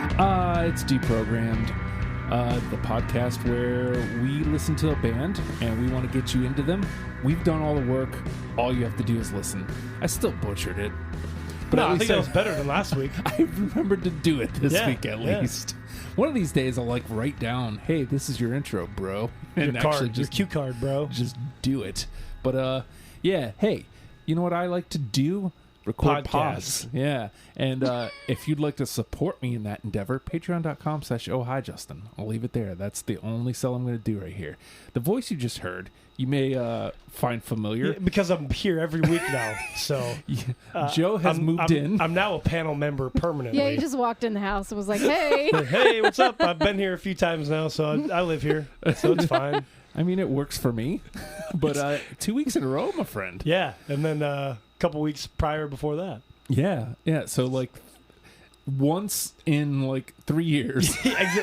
It's Deprogrammed, the podcast where we listen to a band and we want to get you into them. We've done all the work. All you have to do is listen. I still butchered it. But no, I think that was better than last week. I remembered to do it this week at least. One of these days I'll write down, hey, this is your intro, bro. And your cue card, bro. Just do it. But hey, you know what I like to do? Record pods. Yeah. And if you'd like to support me in that endeavor, patreon.com/oh hi Justin. I'll leave it there. That's the only sell I'm going to do right here. The voice you just heard, you may find familiar. Yeah, because I'm here every week now. So Joe has moved in. I'm now a panel member permanently. Yeah, he just walked in the house and was like, hey. Hey, what's up? I've been here a few times now, so I live here. So it's fine. I mean, it works for me. But 2 weeks in a row, my friend. Yeah. And then couple weeks prior before that. Yeah. So once in 3 years.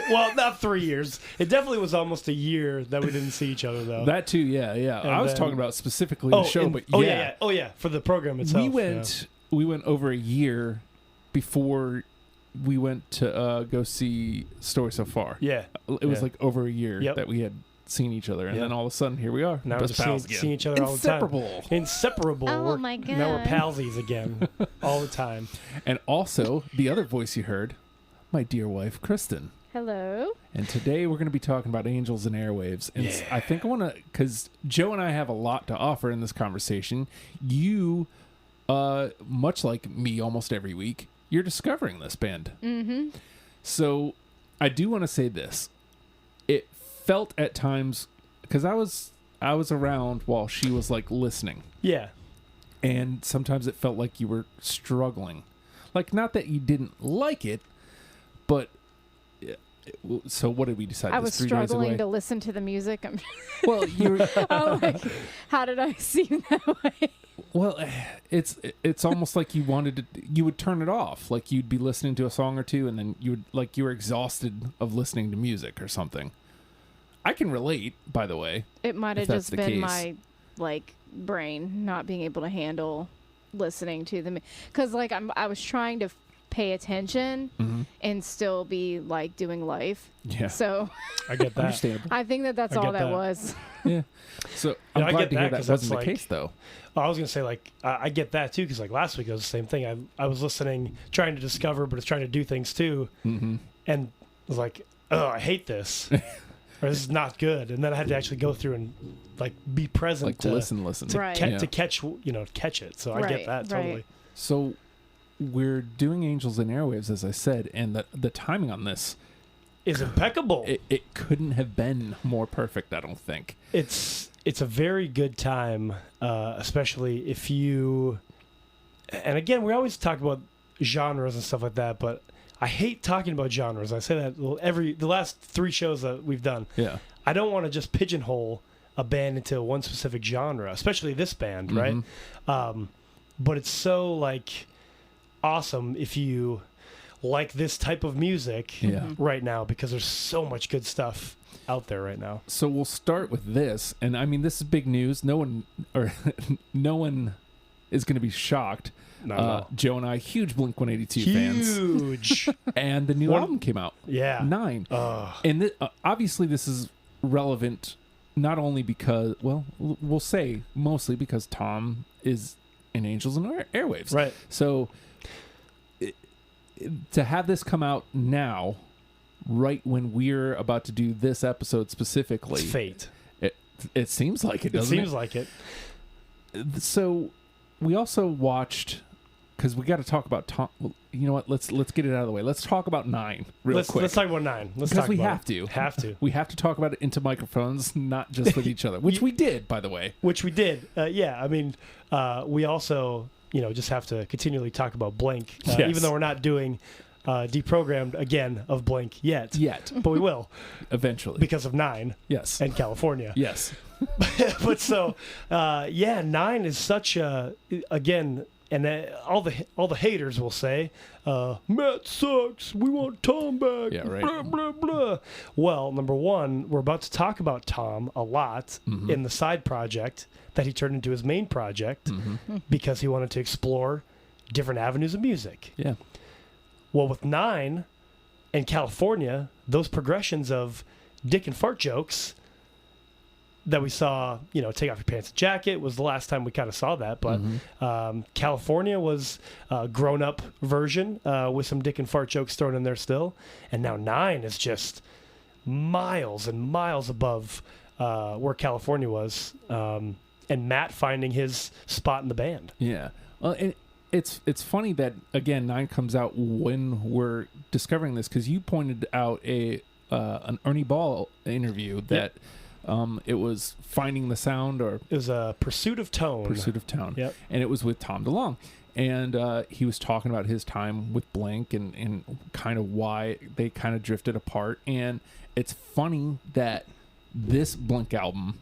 Well, not 3 years. It definitely was almost a year that we didn't see each other, though. That too, yeah. And I was talking about specifically the show, but yeah. Oh yeah, for the program itself. We went over a year before we went to go see Story So Far. Yeah. It was over a year that we had seen each other, and then all of a sudden here we are. Now we're seeing each other all the time. Inseparable. Oh my god! Now we're palsies again, all the time. And also the other voice you heard, my dear wife Kristin. Hello. And today we're going to be talking about Angels and Airwaves, and I think I want to, because Joe and I have a lot to offer in this conversation. You, much like me, almost every week, you're discovering this band. Mm-hmm. So I do want to say this. It felt at times, because I was around while she was listening. Yeah. And sometimes it felt like you were struggling. Not that you didn't like it, but so what did we decide? I was struggling to listen to the music. Well, you're how did I seem that way? Well, it's almost like you would turn it off. You'd be listening to a song or two, and then you were exhausted of listening to music or something. I can relate, by the way. It might have just been my brain not being able to handle listening to them, because I was trying to pay attention and still be doing life. Yeah. So I get that. Understandable. I think that's all that was. Yeah. So I'm glad to hear that wasn't the case, though. I was going to say, I get that, too, because, last week it was the same thing. I was listening, trying to discover, but it's trying to do things, too. Mm-hmm. And I was like, oh, I hate this. Or this is not good. And then I had to actually go through and, be present. To listen. Right. To catch it. So I get that, totally. Right. So we're doing Angels and Airwaves, as I said, and the timing on this is impeccable. It couldn't have been more perfect, I don't think. It's a very good time, especially if you... And again, we always talk about genres and stuff like that, but I hate talking about genres. I say that the last 3 shows that we've done. Yeah. I don't want to just pigeonhole a band into one specific genre, especially this band, right? But it's so, awesome if you like this type of music right now, because there's so much good stuff out there right now. So we'll start with this, and I mean, this is big news. No one is going to be shocked. No. Joe and I, huge Blink-182 fans. Huge. And the new album came out. Yeah. 9. And obviously this is relevant not only because, we'll say mostly because Tom is in Angels and Airwaves. Right. So to have this come out now, right when we're about to do this episode specifically, it's fate. It seems like it, doesn't it? It seems like it. So we also watched, because we got to talk about Tom. You know what? Let's get it out of the way. Let's talk about 9 real quick. Let's talk about 9. Because we have to. We have to talk about it into microphones, not just with each other, which we did, by the way. Which we did. Yeah. I mean, we also, just have to continually talk about Blink, even though we're not doing Deprogrammed again of Blink yet. But we will. Eventually. Because of 9. Yes. And California. Yes. But so, 9 is such a, again, and all the haters will say, Matt sucks, we want Tom back, blah, blah, blah. Well, number one, we're about to talk about Tom a lot in the side project that he turned into his main project because he wanted to explore different avenues of music. Yeah. Well, with 9, and California, those progressions of dick and fart jokes that we saw, take off your pants and jacket was the last time we kind of saw that. But California was a grown-up version with some dick and fart jokes thrown in there still. And now 9 is just miles and miles above where California was. And Matt finding his spot in the band. Yeah. Well, and it's funny that, again, 9 comes out when we're discovering this, because you pointed out an Ernie Ball interview that... Yep. It was Finding the Sound, or it was a Pursuit of Tone. Pursuit of Tone. Yep. And it was with Tom DeLonge. And he was talking about his time with Blink and kind of why they kind of drifted apart. And it's funny that this Blink album,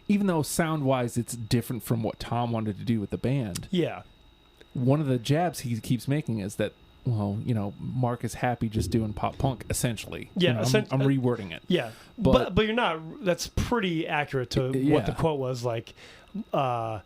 even though sound-wise it's different from what Tom wanted to do with the band. Yeah. One of the jabs he keeps making is that, well, Mark is happy just doing pop punk, essentially. Yeah, I'm rewording it. Yeah, but you're not. That's pretty accurate to what the quote was. Like, it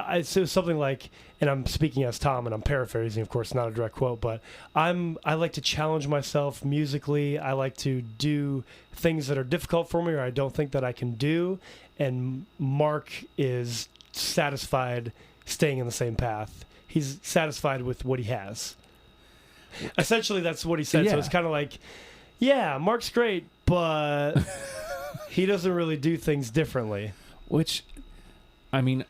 was something like, and I'm speaking as Tom, and I'm paraphrasing, of course, not a direct quote, but I like to challenge myself musically. I like to do things that are difficult for me, or I don't think that I can do. And Mark is satisfied staying in the same path. He's satisfied with what he has. Essentially, that's what he said. Yeah. So it's kind of like, yeah, Mark's great, but he doesn't really do things differently. Which, I mean,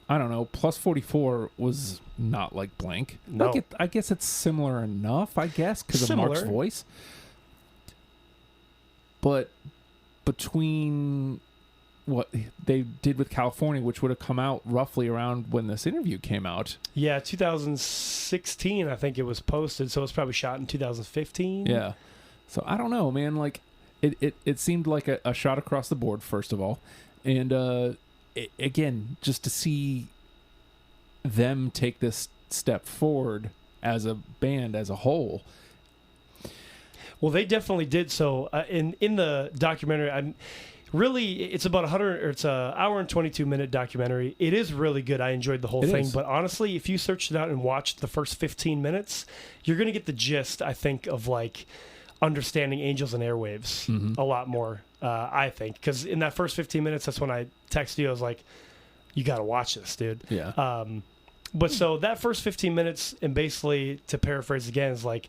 I don't know. Plus 44 was not like Blink. No. I guess it's similar enough, I guess, because of Mark's voice. But between what they did with California, which would have come out roughly around when this interview came out. Yeah, 2016, I think it was posted, so it was probably shot in 2015. Yeah. So I don't know, man. Like, it seemed like a shot across the board, first of all. And again, just to see them take this step forward as a band, as a whole. Well, they definitely did. So in the documentary, really, it's about 100, or it's an hour and 22-minute documentary. It is really good. I enjoyed the whole thing. But honestly, if you searched it out and watched the first 15 minutes, you're going to get the gist, I think, of like understanding Angels and Airwaves a lot more, I think. Because in that first 15 minutes, that's when I texted you. I was like, you got to watch this, dude. Yeah. But so that first 15 minutes, and basically, to paraphrase again, is like,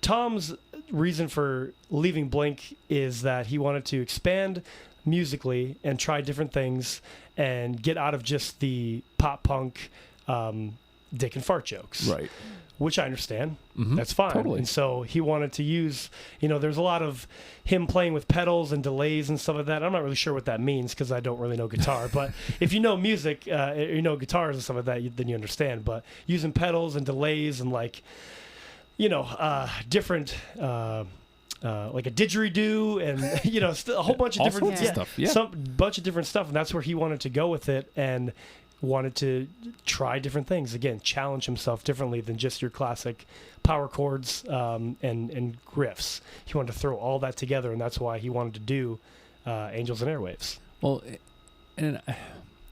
Tom's reason for leaving Blink is that he wanted to expand musically and try different things and get out of just the pop punk dick and fart jokes. Right. Which I understand. That's fine. Totally. And so he wanted to use, there's a lot of him playing with pedals and delays and stuff like that. I'm not really sure what that means because I don't really know guitar. But if you know music, you know guitars and stuff like that, then you understand. But using pedals and delays and like, different, like a didgeridoo and, a whole bunch of different stuff. Yeah. Some bunch of different stuff. And that's where he wanted to go with it and wanted to try different things. Again, challenge himself differently than just your classic power chords and riffs. He wanted to throw all that together, and that's why he wanted to do Angels and Airwaves. Well, and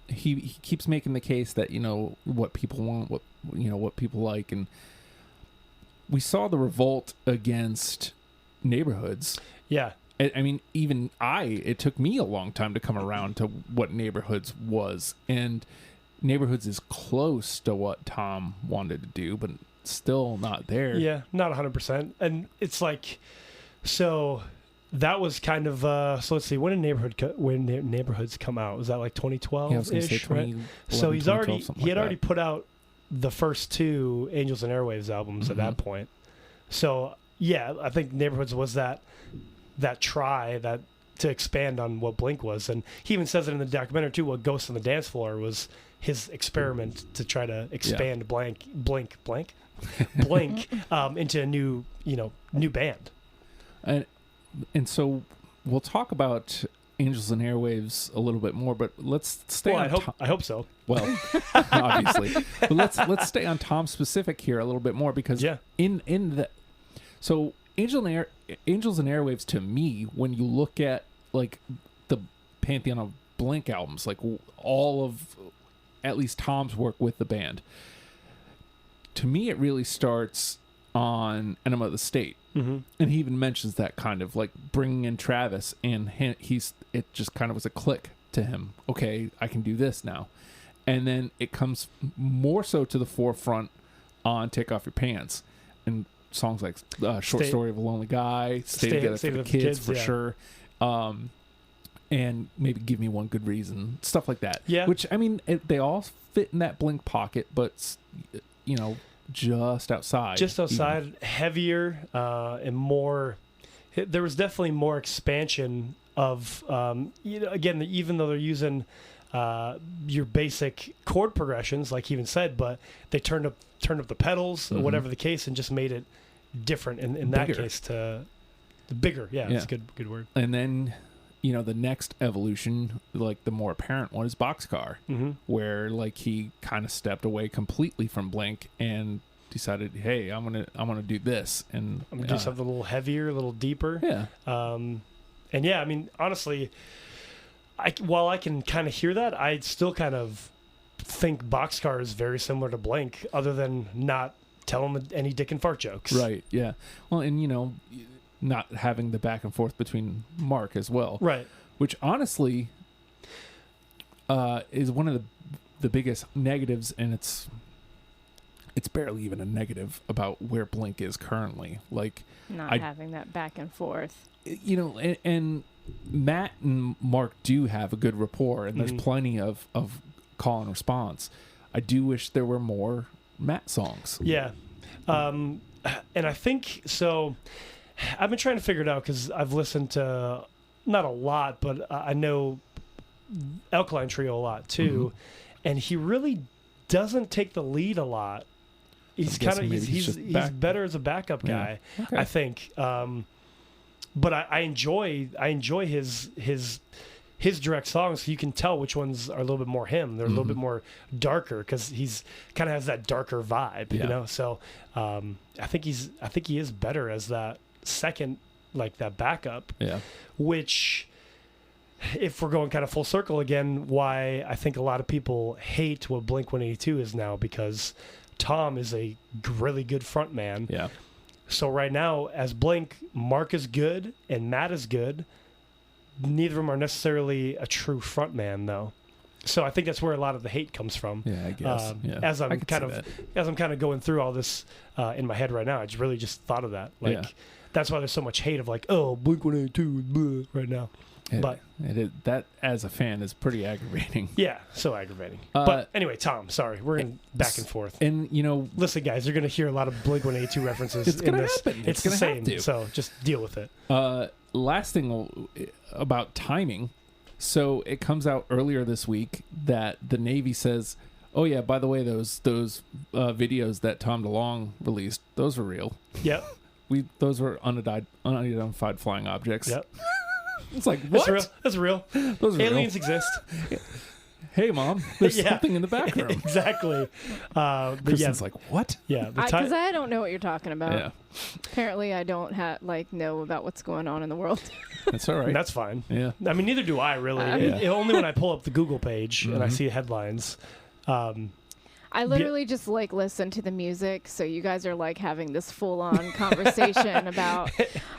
he keeps making the case that, what people want, what people like, and we saw the revolt against Neighborhoods. Yeah. I mean, even it took me a long time to come around to what Neighborhoods was. And Neighborhoods is close to what Tom wanted to do, but still not there. Yeah, not 100%. And it's like, so that was kind of, so let's see, when did Neighborhoods come out? Was that like 2012-ish? Yeah, I was going to say 2011, right? So he had already that. put out the first 2 Angels and Airwaves albums at that point. So yeah, I think Neighborhoods was that try that to expand on what Blink was. And he even says it in the documentary too, what Ghost on the Dance Floor was his experiment to try to expand Blink into a new band. And so we'll talk about Angels and Airwaves a little bit more, but let's stay I hope so. Well, obviously. But let's stay on Tom specific here a little bit more, because so Angels and Airwaves, to me, when you look at like the pantheon of Blink albums, like all of at least Tom's work with the band, to me it really starts on Enema of the State. Mm-hmm. And he even mentions that kind of like bringing in Travis, and it just kind of was a click to him. Okay, I can do this now. And then it comes more so to the forefront on Take Off Your Pants and songs like Short Story of a Lonely Guy, Stay Together for the Kids for sure. And maybe Give Me One Good Reason, stuff like that. Yeah. Which, I mean, they all fit in that Blink pocket, but, you know, just outside. Just outside, even. Heavier and more. There was definitely more expansion of, again, even though they're using your basic chord progressions, like he even said, but they turned up the pedals, or whatever the case, and just made it different in that case to the bigger. Yeah, that's a good word. And then, you know, the next evolution, like the more apparent one, is Boxcar, where like he kind of stepped away completely from Blink and decided, hey, I'm gonna do this, and I'm gonna do something a little heavier, a little deeper. Yeah. And yeah, I mean, honestly, while I can kind of hear that, I still kind of think Boxcar is very similar to Blink, other than not telling any dick and fart jokes. Right. Yeah. Well, and you know, not having the back and forth between Mark as well. Right. Which honestly is one of the biggest negatives, and it's barely even a negative about where Blink is currently. Like not having that back and forth. You know, and Matt and Mark do have a good rapport, and there's plenty of call and response. I do wish there were more Matt songs. Yeah. And I think so. I've been trying to figure it out because I've listened to not a lot, but I know Alkaline Trio a lot too, and he really doesn't take the lead a lot. He's kind of he's better as a backup guy, okay. I think. But I enjoy his direct songs. So you can tell which ones are a little bit more him. They're a little bit more darker because he's kind of has that darker vibe, you know. So I think he is better as that second, like that backup. Yeah. Which, if we're going kind of full circle again, why I think a lot of people hate what Blink-182 is now, because Tom is a really good front man. Yeah. So right now, as Blink, Mark is good and Matt is good. Neither of them are necessarily a true front man, though. So I think that's where a lot of the hate comes from. Yeah, I guess. As I'm kind of going through all this in my head right now, I really just thought of that. Like that's why there's so much hate of like, oh, Blink-182 right now. That as a fan is pretty aggravating. Yeah, so aggravating. But anyway, Tom, sorry, we're in back and forth. And you know, listen, guys, you're gonna hear a lot of Blink-182 references. It's gonna in this. happen. It's the same. So just deal with it. Last thing about timing. So it comes out earlier this week that the Navy says, "Oh yeah, by the way, those videos that Tom DeLonge released, those were real. Yep, those were unidentified flying objects." Yep. It's like, what? That's real. Those aliens exist. Hey, Mom, there's something in the back room. Exactly. Kristen's like, what? Yeah, because I don't know what you're talking about. Yeah. Apparently, I don't know about what's going on in the world. That's all right. And that's fine. Yeah. I mean, neither do I really. Only when I pull up the Google page and I see headlines. I literally just like listen to the music, so you guys are like having this full-on conversation about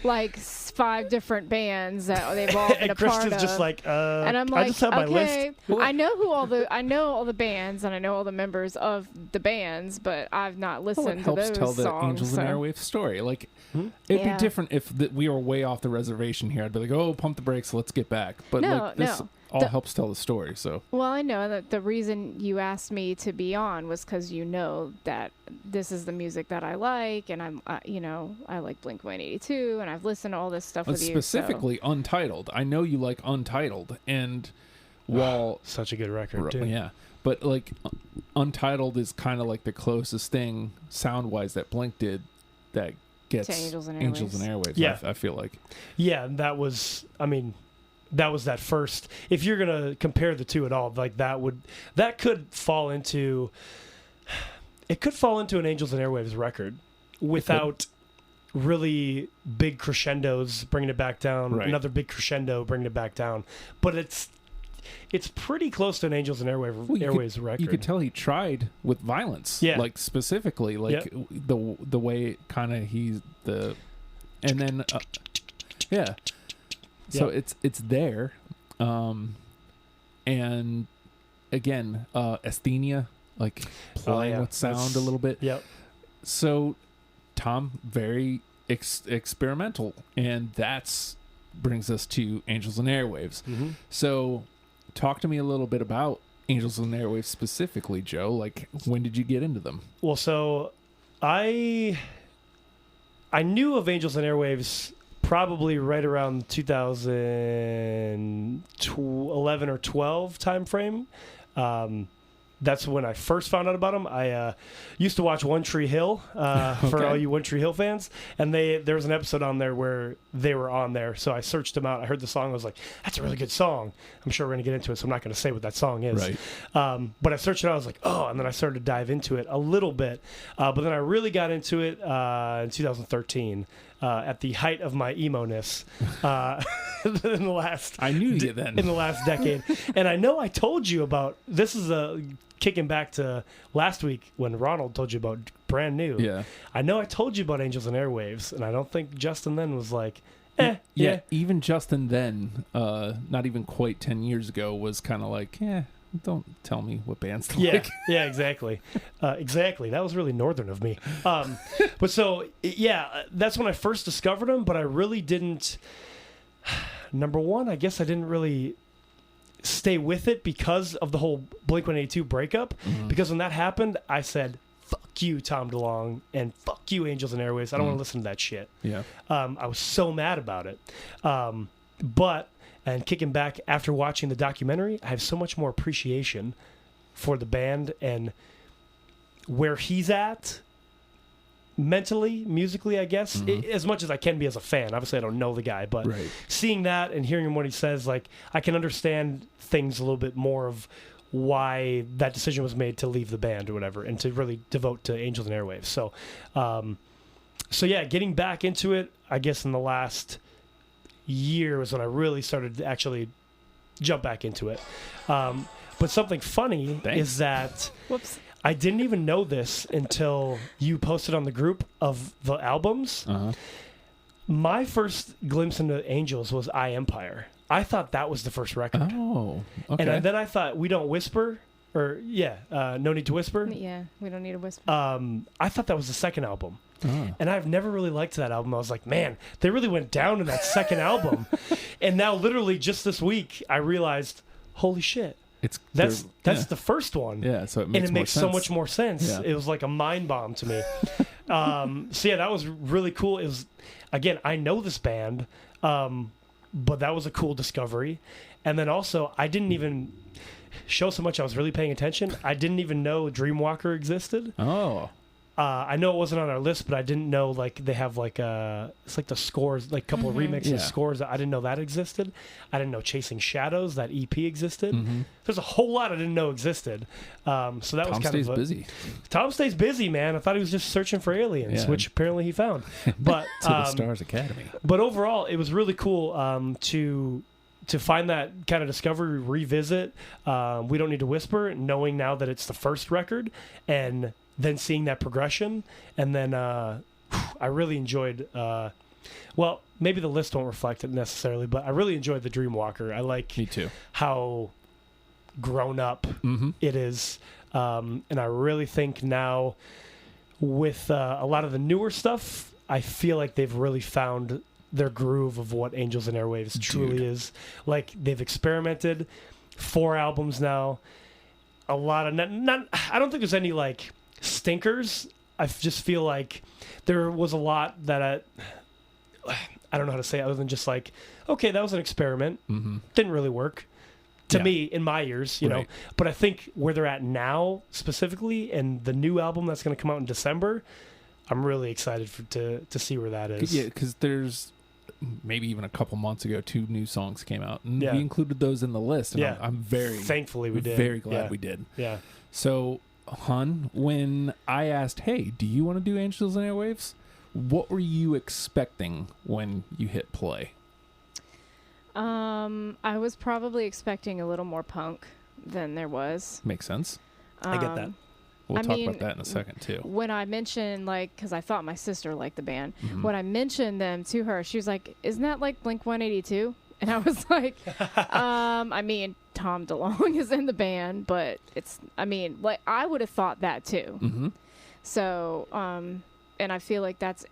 like 5 different bands that they've all been a part of. Kristen's just like, and I'm like, I just have my okay, list. I know all the bands and I know all the members of the bands, but I've not listened to those songs. It helps tell the Angels and Airwaves story. Like, it'd be different if we were way off the reservation here. I'd be like, oh, pump the brakes, let's get back. But this all helps tell the story. So well, I know that the reason you asked me to be on was because you know that this is the music that I like, and I'm I like Blink-182, and I've listened to all this stuff with you. Specifically, Untitled. I know you like Untitled, and while such a good record, too. Yeah, but like Untitled is kind of like the closest thing sound wise that Blink did that gets Angels and Airwaves. Yeah, I feel like. Yeah, that was. I mean. That was that first. If you're gonna compare the two at all, like that could fall into. It could fall into an Angels and Airwaves record, without really big crescendos bringing it back down. Right. Another big crescendo bringing it back down, but it's pretty close to an Angels and Airwaves record. You could tell he tried with Violence, like specifically, like the way kind of and then so it's there, and again, Asthenia, like playing with sound a little bit. Yep. So Tom, very experimental, and that's brings us to Angels and Airwaves. Mm-hmm. So talk to me a little bit about Angels and Airwaves specifically, Joe. Like, when did you get into them? Well, so I knew of Angels and Airwaves probably right around 2011 or 12 time frame. That's when I first found out about them. I used to watch One Tree Hill for all you One Tree Hill fans, and there was an episode on there where they were on there. So I searched them out. I heard the song. I was like, "That's a really good song." I'm sure we're gonna get into it, so I'm not gonna say what that song is. Right. But I searched it out. I was like, "Oh," and then I started to dive into it a little bit. But then I really got into it in 2013. At the height of my emo-ness in the last... I knew you then. In the last decade. And I know I told you about... This is kicking back to last week when Ronald told you about Brand New. Yeah. I know I told you about Angels and Airwaves, and I don't think Justin then was like, yeah. Even Justin then, not even quite 10 years ago, was kind of like, don't tell me what bands to like. Yeah, exactly. Exactly. That was really northern of me. But so, that's when I first discovered them, but I really didn't... Number one, I guess I didn't really stay with it because of the whole Blink-182 breakup. Mm-hmm. Because when that happened, I said, fuck you, Tom DeLonge, and fuck you, Angels and Airwaves. I don't want to listen to that shit. Yeah. I was so mad about it. And kicking back after watching the documentary, I have so much more appreciation for the band and where he's at mentally, musically, I guess, as much as I can be as a fan. Obviously, I don't know the guy, but seeing that and hearing him what he says, like, I can understand things a little bit more of why that decision was made to leave the band or whatever and to really devote to Angels and Airwaves. So, getting back into it, I guess in the last year was when I really started to actually jump back into it. But something funny is that I didn't even know this until you posted on the group of the albums. Uh-huh. My first glimpse into Angels was I Empire. I thought that was the first record. Oh, okay. And then I thought We Don't Whisper, or No Need to Whisper. Yeah, We Don't Need to Whisper. I thought that was the second album. And I've never really liked that album. I was like, man, they really went down in that second album. And now literally just this week, I realized, holy shit. That's the first one. Yeah, so it makes so much more sense. Yeah. It was like a mind bomb to me. That was really cool. It was, again, I know this band, but that was a cool discovery. And then also, I didn't even show so much I was really paying attention. I didn't even know Dreamwalker existed. Oh. I know it wasn't on our list, but I didn't know they have it's like the scores, like a couple of remixes scores. I didn't know that existed. I didn't know Chasing Shadows, that EP existed. Mm-hmm. There's a whole lot I didn't know existed. So that was kind of Tom stays busy. Tom stays busy, man. I thought he was just searching for aliens, which apparently he found. But to the Stars Academy. But overall, it was really cool to find that kind of discovery, revisit. We Don't Need to Whisper, knowing now that it's the first record, and then seeing that progression, and then I really enjoyed. Maybe the list won't reflect it necessarily, but I really enjoyed the Dreamwalker. I like Me too. How grown up it is, and I really think now with a lot of the newer stuff, I feel like they've really found their groove of what Angels and Airwaves truly is. Like, they've experimented 4 albums now. A lot of not I don't think there's any like stinkers. I just feel like there was a lot that I don't know how to say it other than just like, okay, that was an experiment. Didn't really work to me in my ears, you know. But I think where they're at now specifically, and the new album that's going to come out in December, I'm really excited to see where that is. Yeah, because there's maybe even a couple months ago 2 new songs came out, and we included those in the list. And I'm very thankfully we did. Very glad we did. Yeah. So, Hun, when I asked, hey, do you want to do Angels and Airwaves? What were you expecting when you hit play? I was probably expecting a little more punk than there was. Makes sense. I get that. We'll talk about that in a second, too. When I mentioned, like, because I thought my sister liked the band, when I mentioned them to her, she was like, isn't that like Blink-182? And I was like, I mean, Tom DeLonge is in the band, but like, I would have thought that, too. Mm-hmm. So, and I feel like that's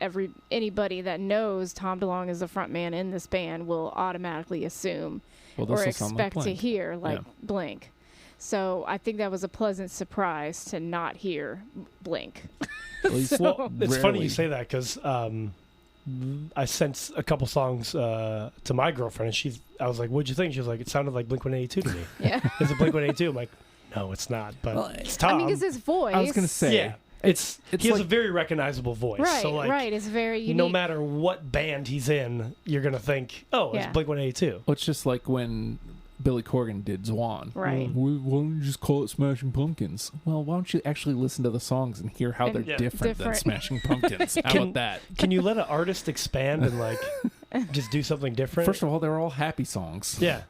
anybody that knows Tom DeLonge is the front man in this band will automatically assume or expect to hear, like, Blink. So I think that was a pleasant surprise to not hear Blink. Well, it's funny you say that because I sent a couple songs to my girlfriend, and I was like, "What'd you think?" She was like, "It sounded like Blink-182 to me." Yeah, is it Blink-182? I'm like, "No, it's not." But it's Tom. I mean, it's his voice. I was gonna say, yeah. He has a very recognizable voice. Right, so like, right. It's very unique. No matter what band he's in, you're going to think, it's Blink-182. Well, it's just like when Billy Corgan did Zwan. Right. Why don't you just call it Smashing Pumpkins? Well, why don't you actually listen to the songs and hear how they're different than Smashing Pumpkins? How about that? Can you let an artist expand and like just do something different? First of all, they're all happy songs. Yeah.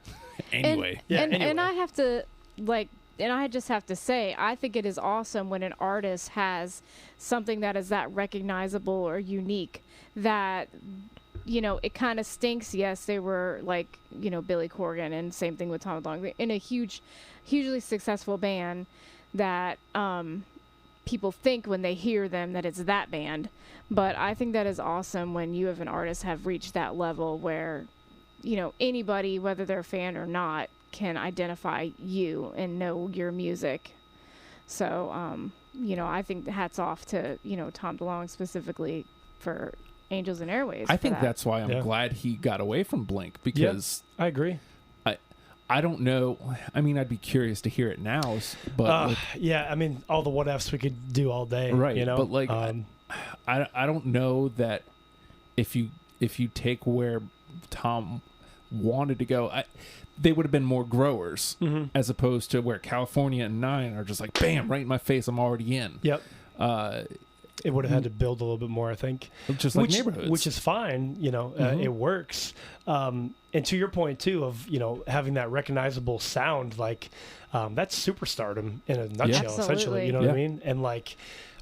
Anyway. And I have to, like, and I just have to say, I think it is awesome when an artist has something that is that recognizable or unique that, it kind of stinks. Yes, they were like, Billy Corgan, and same thing with Tom DeLonge in a hugely successful band that people think when they hear them that it's that band. But I think that is awesome when you, as an artist, have reached that level where, anybody, whether they're a fan or not, can identify you and know your music. So, I think hats off to, Tom DeLonge specifically for Angels and Airwaves. I think that's why I'm glad he got away from Blink, because I agree. I don't know. I mean, I'd be curious to hear it now, but I mean, all the what ifs we could do all day, right? But like, I don't know that if you take where Tom wanted to go, they would have been more growers, as opposed to where California and Nine are just like, bam, right in my face, I'm already in. Yep. It would have had to build a little bit more, I think. Just like Neighborhoods. Which is fine, it works. And to your point, too, of, having that recognizable sound, like, that's superstardom in a nutshell, essentially, you know what I mean? And, like,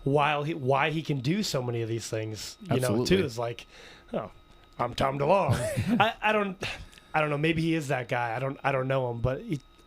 why he can do so many of these things, too, is like, I'm Tom DeLonge. I don't know. Maybe he is that guy. I don't know him, but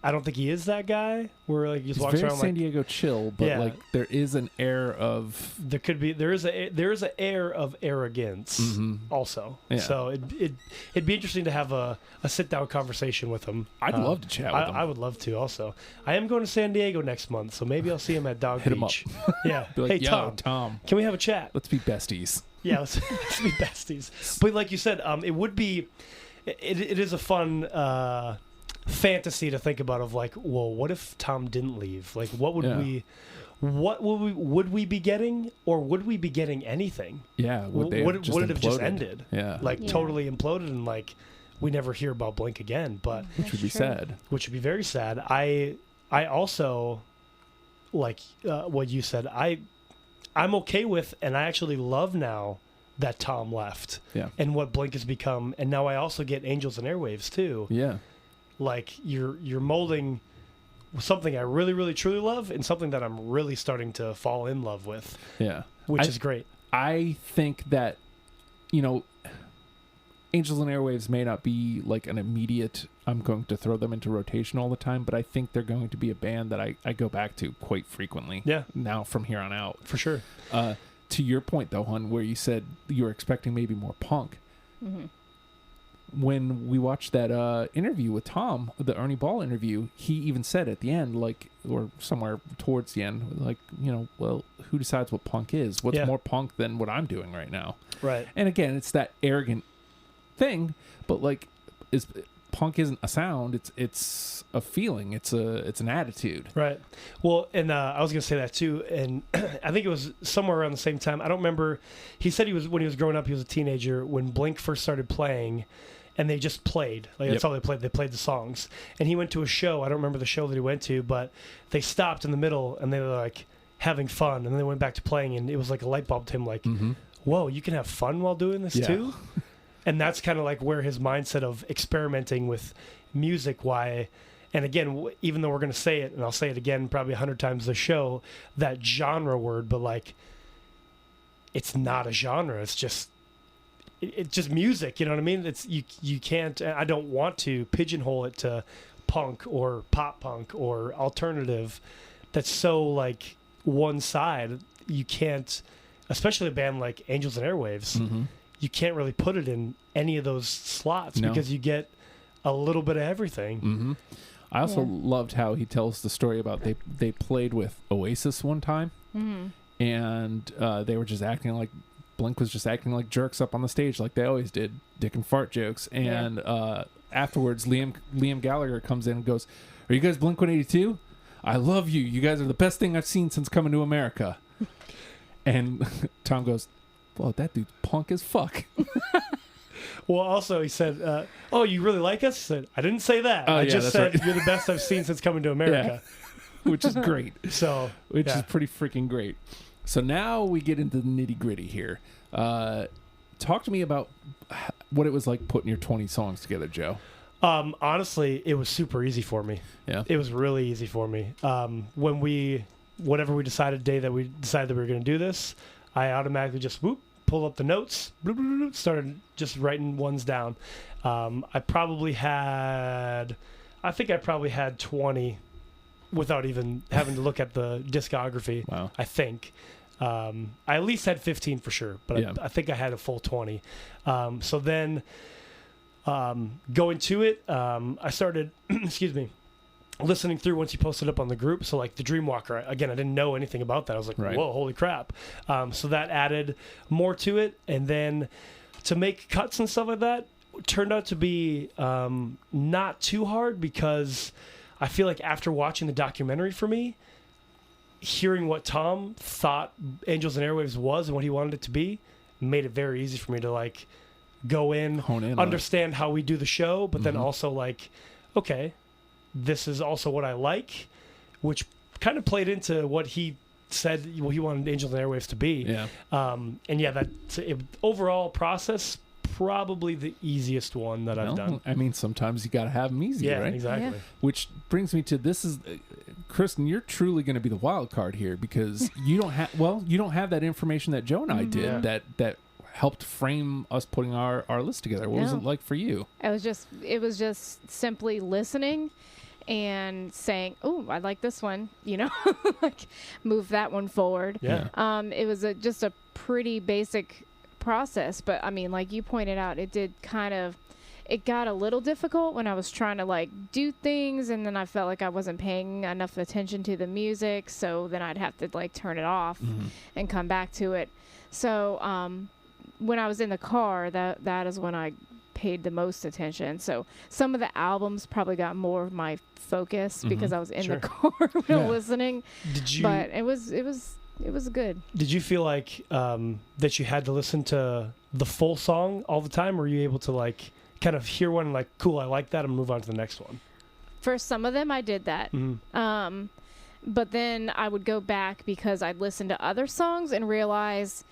I don't think he is that guy. Where like he just walks around San Diego chill, but like there is an air of there is an air of arrogance also. Yeah. So it'd be interesting to have a sit down conversation with him. I'd love to chat with him. I would love to also. I am going to San Diego next month, so maybe I'll see him at Dog Beach. Him up. Yeah. Be like, hey Tom, can we have a chat? Let's be besties. Yeah, let's be besties. But like you said, it would be. It is a fun fantasy to think about of like, well, what if Tom didn't leave? Like, what would would we be getting, or would we be getting anything? Yeah, would it have just ended? Yeah, totally imploded, and like we never hear about Blink again. But which would be sad. Which would be very sad. I also like what you said. I'm okay with, and I actually love now that Tom left, and what Blink has become, and now I also get Angels and Airwaves too. Yeah, like you're molding something I really, really, truly love, and something that I'm really starting to fall in love with. Yeah, which is great. I think that Angels and Airwaves may not be like an immediate, I'm going to throw them into rotation all the time, but I think they're going to be a band that I go back to quite frequently. Yeah, now from here on out, for sure. To your point, though, hon, where you said you were expecting maybe more punk. Mm-hmm. When we watched that interview with Tom, the Ernie Ball interview, he even said at the end, like, or somewhere towards the end, like, well, who decides what punk is? What's more punk than what I'm doing right now? Right. And again, it's that arrogant thing, but like, punk isn't a sound, it's a feeling, it's an attitude. Right. Well, and I was gonna say that too, and I think it was somewhere around the same time, I don't remember, he said when he was growing up, he was a teenager when Blink first started playing, and they just played, like that's all they played the songs, and he went to a show, I don't remember the show that he went to, but they stopped in the middle and they were like having fun, and then they went back to playing, and it was like a light bulb to him, like, whoa, you can have fun while doing this too? And that's kind of like where his mindset of experimenting with music, why, and again, even though we're going to say it, and I'll say it again probably 100 times this show, that genre word, but like, it's not a genre. It's just music. You know what I mean? It's you can't. I don't want to pigeonhole it to punk or pop punk or alternative. That's so like one side. You can't, especially a band like Angels and Airwaves. Mm-hmm. You can't really put it in any of those slots because you get a little bit of everything. Mm-hmm. I also loved how he tells the story about they played with Oasis one time. Mm-hmm. And they were just acting like Blink was just acting like jerks up on the stage like they always did, dick and fart jokes. And afterwards, Liam Gallagher comes in and goes, "Are you guys Blink-182? I love you. You guys are the best thing I've seen since coming to America." And Tom goes, "Well, that dude's punk as fuck." Well, also he said, "Oh, you really like us?" He said, "I didn't say that. I just said you're the best I've seen since coming to America." Which is great. Which is pretty freaking great. So now we get into the nitty gritty here. Talk to me about what it was like putting your 20 songs together, Joe. Honestly, it was super easy for me. Yeah. It was really easy for me. Whenever we decided the day that we decided that we were going to do this, I automatically just pulled up the notes, started just writing ones down. I probably had 20 without even having to look at the discography. Wow. I think. I at least had 15 for sure, but I think I had a full 20. So then going to it, I started, listening through once you posted up on the group. So like the Dreamwalker, again, I didn't know anything about that. I was like, whoa, holy crap. So that added more to it. And then to make cuts and stuff like that turned out to be not too hard, because I feel like after watching the documentary, for me, hearing what Tom thought Angels and Airwaves was and what he wanted it to be made it very easy for me to like go in, hone in, understand how we do the show, but then also like, okay, this is also what I like, which kind of played into what he said what he wanted Angels and Airwaves to be. Yeah. Overall process, probably the easiest one that I've done. I mean, sometimes you got to have them easy, right? Exactly. Yeah. Which brings me to Kristin, you're truly going to be the wild card here, because you don't have that information that Joe and I did that helped frame us putting our list together. What was it like for you? It was just simply listening and saying, "Oh, I like this one," like move that one forward. Yeah. It was just a pretty basic process, but I mean, like you pointed out, it got a little difficult when I was trying to like do things, and then I felt like I wasn't paying enough attention to the music, so then I'd have to like turn it off and come back to it. So when I was in the car, that is when I paid the most attention. So some of the albums probably got more of my focus because I was in the car listening. But it was good. Did you feel like that you had to listen to the full song all the time, or were you able to like kind of hear one like, cool, I like that, and move on to the next one? For some of them, I did that. But then I would go back because I'd listen to other songs and realize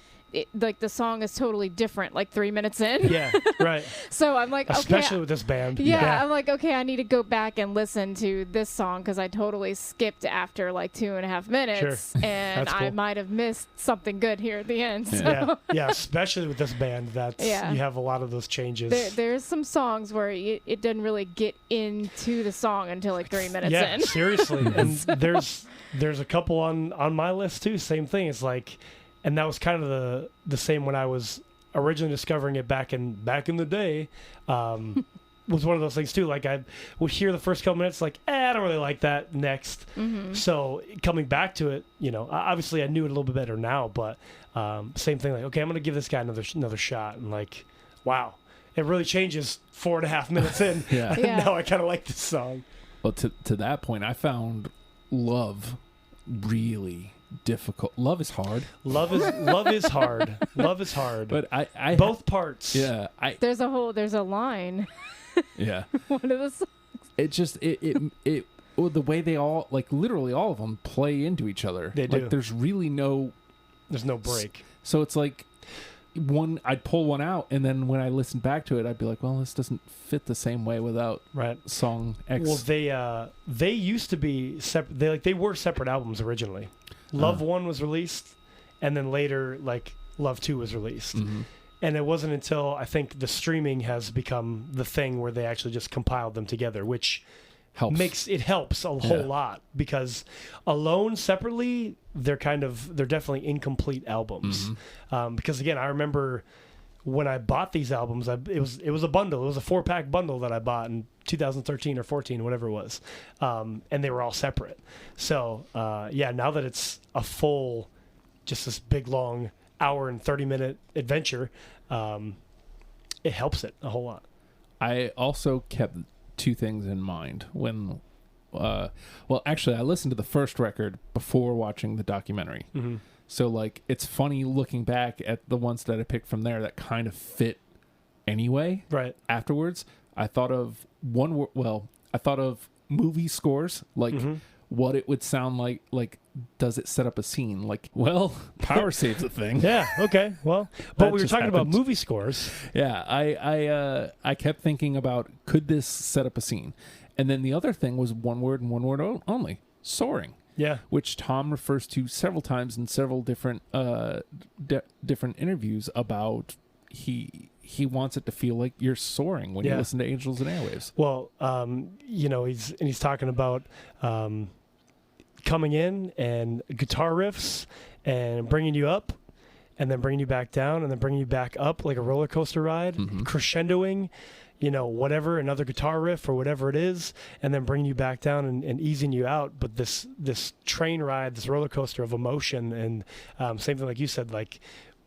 like the song is totally different like 3 minutes in. Yeah, right. So I'm like, especially with this band. Yeah, I'm like, okay, I need to go back and listen to this song because I totally skipped after like 2.5 minutes, and cool. I might have missed something good here at the end. So. Yeah, especially with this band, you have a lot of those changes. There's some songs where it doesn't really get into the song until like 3 minutes in. Yeah, seriously. And there's a couple on my list too. Same thing. It's like. And that was kind of the same when I was originally discovering it back in the day. Was one of those things too. Like I would hear the first couple minutes, like, I don't really like that. Next, so coming back to it, obviously I knew it a little bit better now, but same thing. Like, okay, I'm gonna give this guy another shot, and like, wow, it really changes 4.5 minutes in. Now I kind of like this song. Well, to that point, I found Love really difficult. Love is hard. Love is hard. Love is hard. But I both parts. Yeah. There's a line. Yeah. One of the songs. It just the way they all, like, literally all of them play into each other. They do. Like, there's no break. So it's like I'd pull one out, and then when I listened back to it, I'd be like, well, this doesn't fit the same way without song X. Well, they used to be separate. They were separate albums originally. Love 1 was released, and then later like Love 2 was released. Mm-hmm. And it wasn't until I think the streaming has become the thing where they actually just compiled them together, which helps a whole lot, because alone separately they're definitely incomplete albums. Mm-hmm. Because again, I remember when I bought these albums, it was a bundle. It was a 4-pack bundle that I bought in 2013 or 14, whatever it was, and they were all separate. So now that it's a full, just this big long hour and 30-minute adventure, it helps it a whole lot. I also kept 2 things in mind when actually I listened to the first record before watching the documentary. Mm-hmm. So like it's funny looking back at the ones that I picked from there that kind of fit anyway. Right. Afterwards, I thought of I thought of movie scores, like what it would sound like does it set up a scene? Like, well, power saves a thing. Yeah, okay. Well, but we were talking about movie scores. Yeah, I kept thinking about, could this set up a scene? And then the other thing was one word and one word only, soaring. Yeah. Which Tom refers to several times in several different different interviews about he wants it to feel like you're soaring when you listen to Angels and Airwaves. Well, he's talking about coming in and guitar riffs and bringing you up and then bringing you back down and then bringing you back up like a roller coaster ride, crescendoing, whatever, another guitar riff or whatever it is, and then bringing you back down and easing you out. But this train ride, this roller coaster of emotion, and same thing like you said, like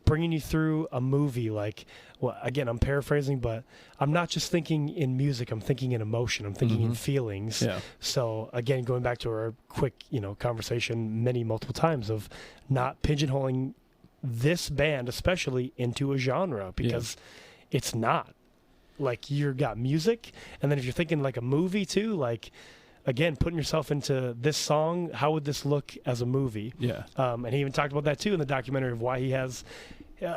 bringing you through a movie. Like, well, again, I'm paraphrasing, but I'm not just thinking in music, I'm thinking in emotion, I'm thinking in feelings. Yeah. So again, going back to our quick, conversation multiple times of not pigeonholing this band especially into a genre, because it's not. Like, you've got music, and then if you're thinking like a movie too, like, again, putting yourself into this song, how would this look as a movie? Yeah. And he even talked about that too in the documentary of why he has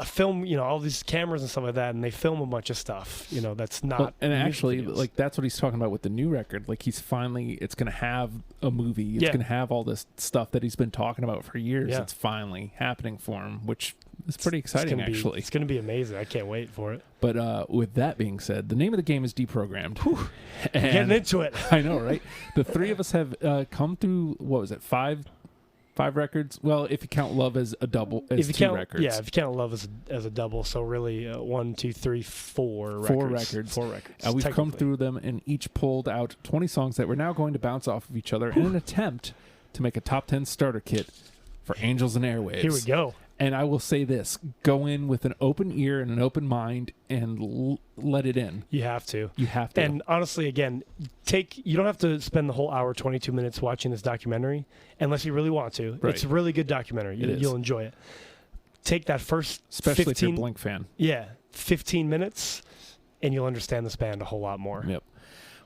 film, all these cameras and stuff like that, and they film a bunch of stuff, that's not. Well, and actually, like, that's what he's talking about with the new record. Like, it's going to have a movie. It's going to have all this stuff that he's been talking about for years. Yeah. It's finally happening for him, which is pretty exciting, actually. It's going to be amazing. I can't wait for it. But with that being said, the name of the game is Deprogrammed. Getting into it. I know, right? The three of us have come through, what was it, five records? Well, if you count Love as a double, as two records. Yeah, if you count Love as a double, so really 1, 2, 3, 4 records. Four records. We've come through them and each pulled out 20 songs that we're now going to bounce off of each other in an attempt to make a top 10 starter kit for Angels and Airwaves. Here we go. And I will say this, go in with an open ear and an open mind and let it in. You have to. And honestly, again, you don't have to spend the whole hour, 22 minutes watching this documentary unless you really want to. Right. It's a really good documentary. You'll enjoy it. Take that first especially 15, if you're a Blink fan. Yeah, 15 minutes, and you'll understand this band a whole lot more. Yep.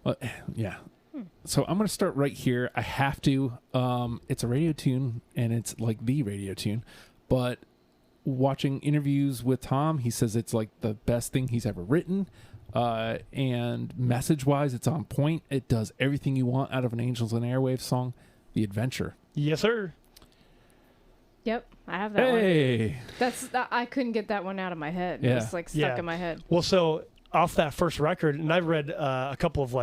Well, yeah. So I'm going to start right here. I have to. It's a radio tune, and it's like the radio tune. But watching interviews with Tom, he says it's like the best thing he's ever written. And message-wise, it's on point. It does everything you want out of an Angels and Airwaves song, The Adventure. Yes, sir. Yep, I have that one. I couldn't get that one out of my head. It was stuck in my head. Well, so off that first record, and I've read a couple of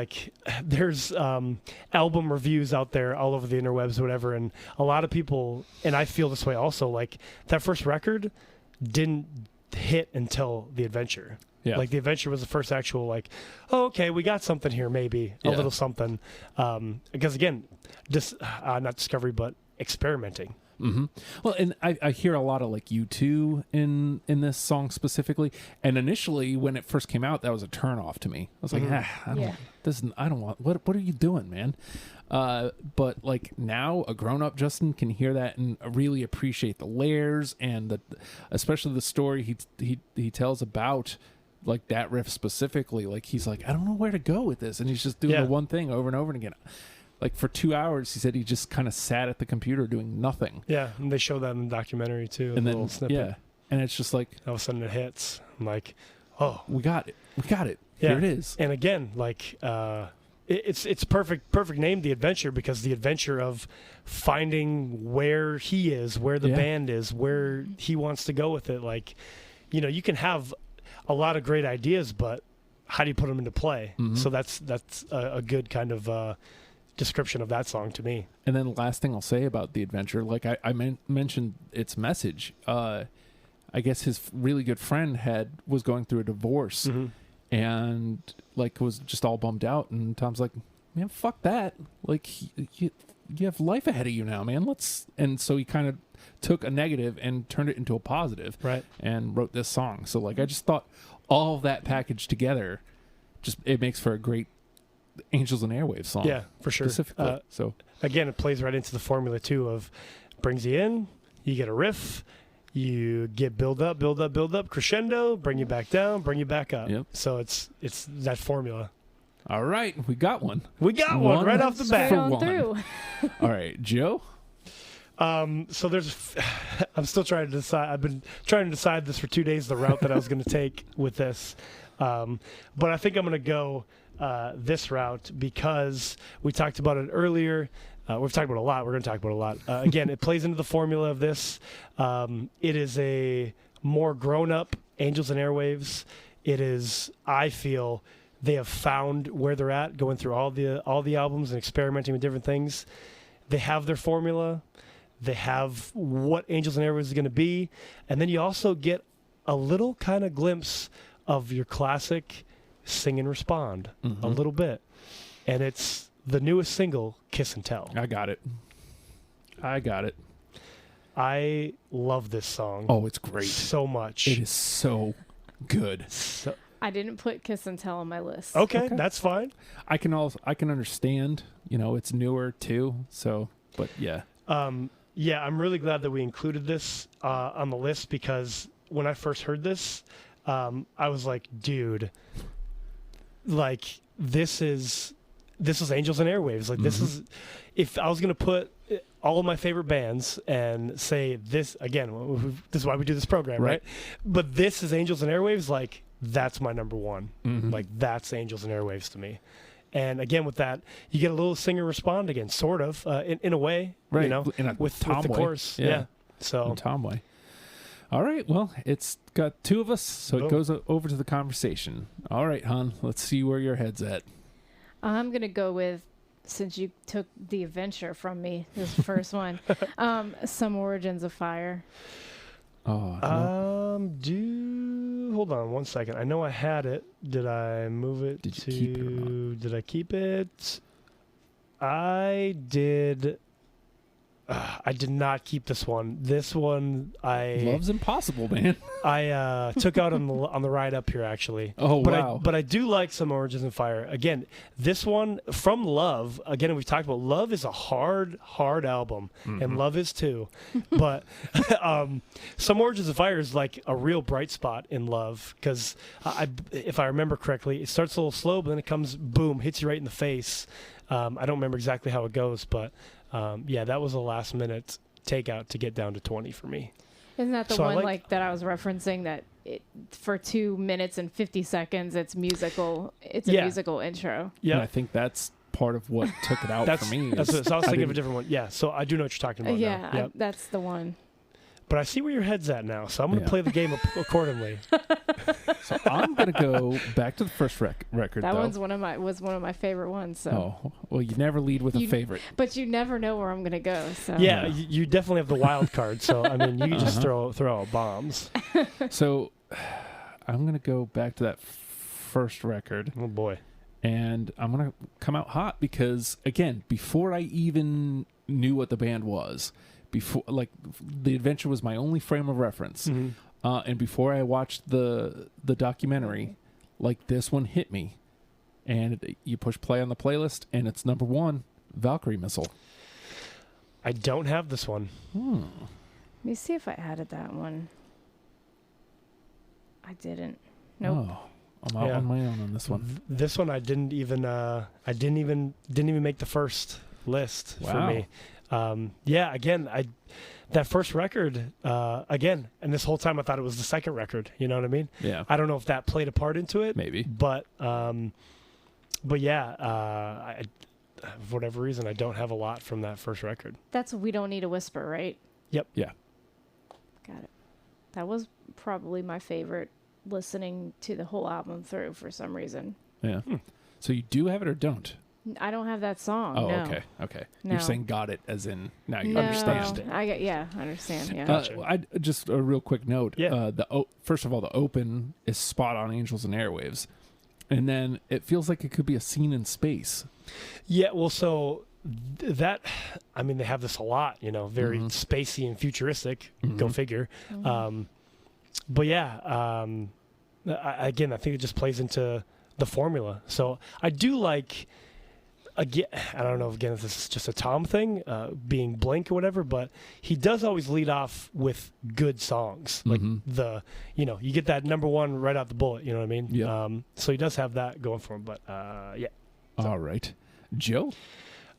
there's album reviews out there all over the interwebs, whatever, and a lot of people, and I feel this way also, like that first record didn't hit until The Adventure. Yeah. Like The Adventure was the first actual okay, we got something here, maybe a little something. Because again, not discovery, but experimenting. Mm-hmm. Well, and I hear a lot of U2 in this song specifically. And initially, when it first came out, that was a turnoff to me. I was like, I don't want. What are you doing, man? But now, a grown-up Justin can hear that and really appreciate the layers and especially the story he tells about that riff specifically. He's like, I don't know where to go with this, and he's just doing the one thing over and over again. For 2 hours, he said he just kind of sat at the computer doing nothing. Yeah, and they show that in the documentary too. And then, little snippet. and it's just like all of a sudden it hits. I'm like, oh, we got it. Yeah. Here it is. And again, like it's perfect name, The Adventure, because the adventure of finding where he is, where the band is, where he wants to go with it. Like, you know, you can have a lot of great ideas, but how do you put them into play? Mm-hmm. So that's a good kind of description of that song to me. And then the last thing I'll say about The Adventure, like I mentioned its message. I guess his really good friend was going through a divorce. Mm-hmm. And like was just all bummed out, and Tom's like, "Man, fuck that! Like you have life ahead of you now, man. And so he kind of took a negative and turned it into a positive, right? And wrote this song. So like I just thought all of that packaged together, it makes for a great Angels and Airwaves song. Yeah, for sure. Specifically. So again, it plays right into the formula too of brings you in, you get a riff. You get build up, crescendo, bring you back down, bring you back up. Yep. So it's that formula. All right, we got one. We got one right off the bat. Through. All right, Joe. So I'm still trying to decide. I've been trying to decide this for 2 days, the route that I was going to take with this. But I think I'm going to go this route because we talked about it earlier. We've talked about a lot. We're going to talk about a lot. Again, it plays into the formula of this. It is a more grown-up Angels and Airwaves. It is, I feel, they have found where they're at, going through all the albums and experimenting with different things. They have their formula. They have what Angels and Airwaves is going to be. And then you also get a little kind of glimpse of your classic Sing and Respond, a little bit. And it's the newest single, Kiss and Tell. I got it. I love this song. Oh, it's great. So much. It is so good. I didn't put Kiss and Tell on my list. Okay, that's fine. I can understand, it's newer too. So, but yeah. Yeah, I'm really glad that we included this on the list because when I first heard this, I was like, dude, like this is Angels and Airwaves. Like this is, if I was going to put all of my favorite bands and say this, again, this is why we do this program, right? But this is Angels and Airwaves, like that's my number one. Like that's Angels and Airwaves to me. And again, with that, you get a little singer respond again, sort of, in a way, right? With the chorus. Yeah. So Tom way. All right. Well, it's got two of us, so it goes over to the conversation. All right, hon. Let's see where your head's at. I'm going to go with, since you took The Adventure from me, this first one, Some Origins of Fire. Oh, no. Hold on one second. I know I had it. Did I move it Did you keep it or not? Did I keep it? I did. I did not keep this one. This one, Love's Impossible, man. I took out on the ride up here, actually. Oh, wow. But I do like Some Origins of Fire. Again, this one from Love. Again, we've talked about Love is a hard album, and Love is too. But Some Origins of Fire is like a real bright spot in Love because if I remember correctly, it starts a little slow, but then it comes boom, hits you right in the face. I don't remember exactly how it goes, but. That was a last minute takeout to get down to 20 for me. Isn't that the one that I was referencing that for 2 minutes and 50 seconds it's musical? It's a musical intro. Yeah, I think that's part of what took it out for me. So I was thinking of a different one. Yeah, so I do know what you're talking about. Yeah, that's the one. But I see where your head's at now, so I'm going to play the game accordingly. So I'm going to go back to the first record. That one's one of my favorite ones. So. Oh, well, you never lead with a favorite, but you never know where I'm going to go. So yeah, you definitely have the wild card. So I mean, you can just throw out bombs. So I'm going to go back to that first record. Oh boy, and I'm going to come out hot because again, before I even knew what the band was. Before, like, The Adventure was my only frame of reference, and before I watched the documentary, like this one hit me, and you push play on the playlist, and it's number one, Valkyrie Missile. I don't have this one. Let me see if I added that one. I didn't. Nope. Oh, I'm out on my own on this one. This one I didn't even make the first list for me. Again, that first record, again, and this whole time I thought it was the second record. You know what I mean? Yeah. I don't know if that played a part into it. Maybe. But yeah, for whatever reason, I don't have a lot from that first record. That's We Don't Need a Whisper, right? Yep. Yeah. Got it. That was probably my favorite listening to the whole album through for some reason. Yeah. So you do have it or don't? I don't have that song. Oh, no. okay. No. You're saying got it as in now you No, understand. I understand. Yeah. Gotcha. I just a real quick note. Yeah. First of all, the open is spot on Angels and Airwaves, and then it feels like it could be a scene in space. Yeah, well, so that, I mean, they have this a lot, you know, very spacey and futuristic. Go figure. But yeah, again, I think it just plays into the formula. So I do like, again, I don't know, again, if this is just a Tom thing, being Blink or whatever, but he does always lead off with good songs. Like you get that number one right out the bullet, you know what I mean? Yeah. So he does have that going for him, but yeah. So. All right. Joe?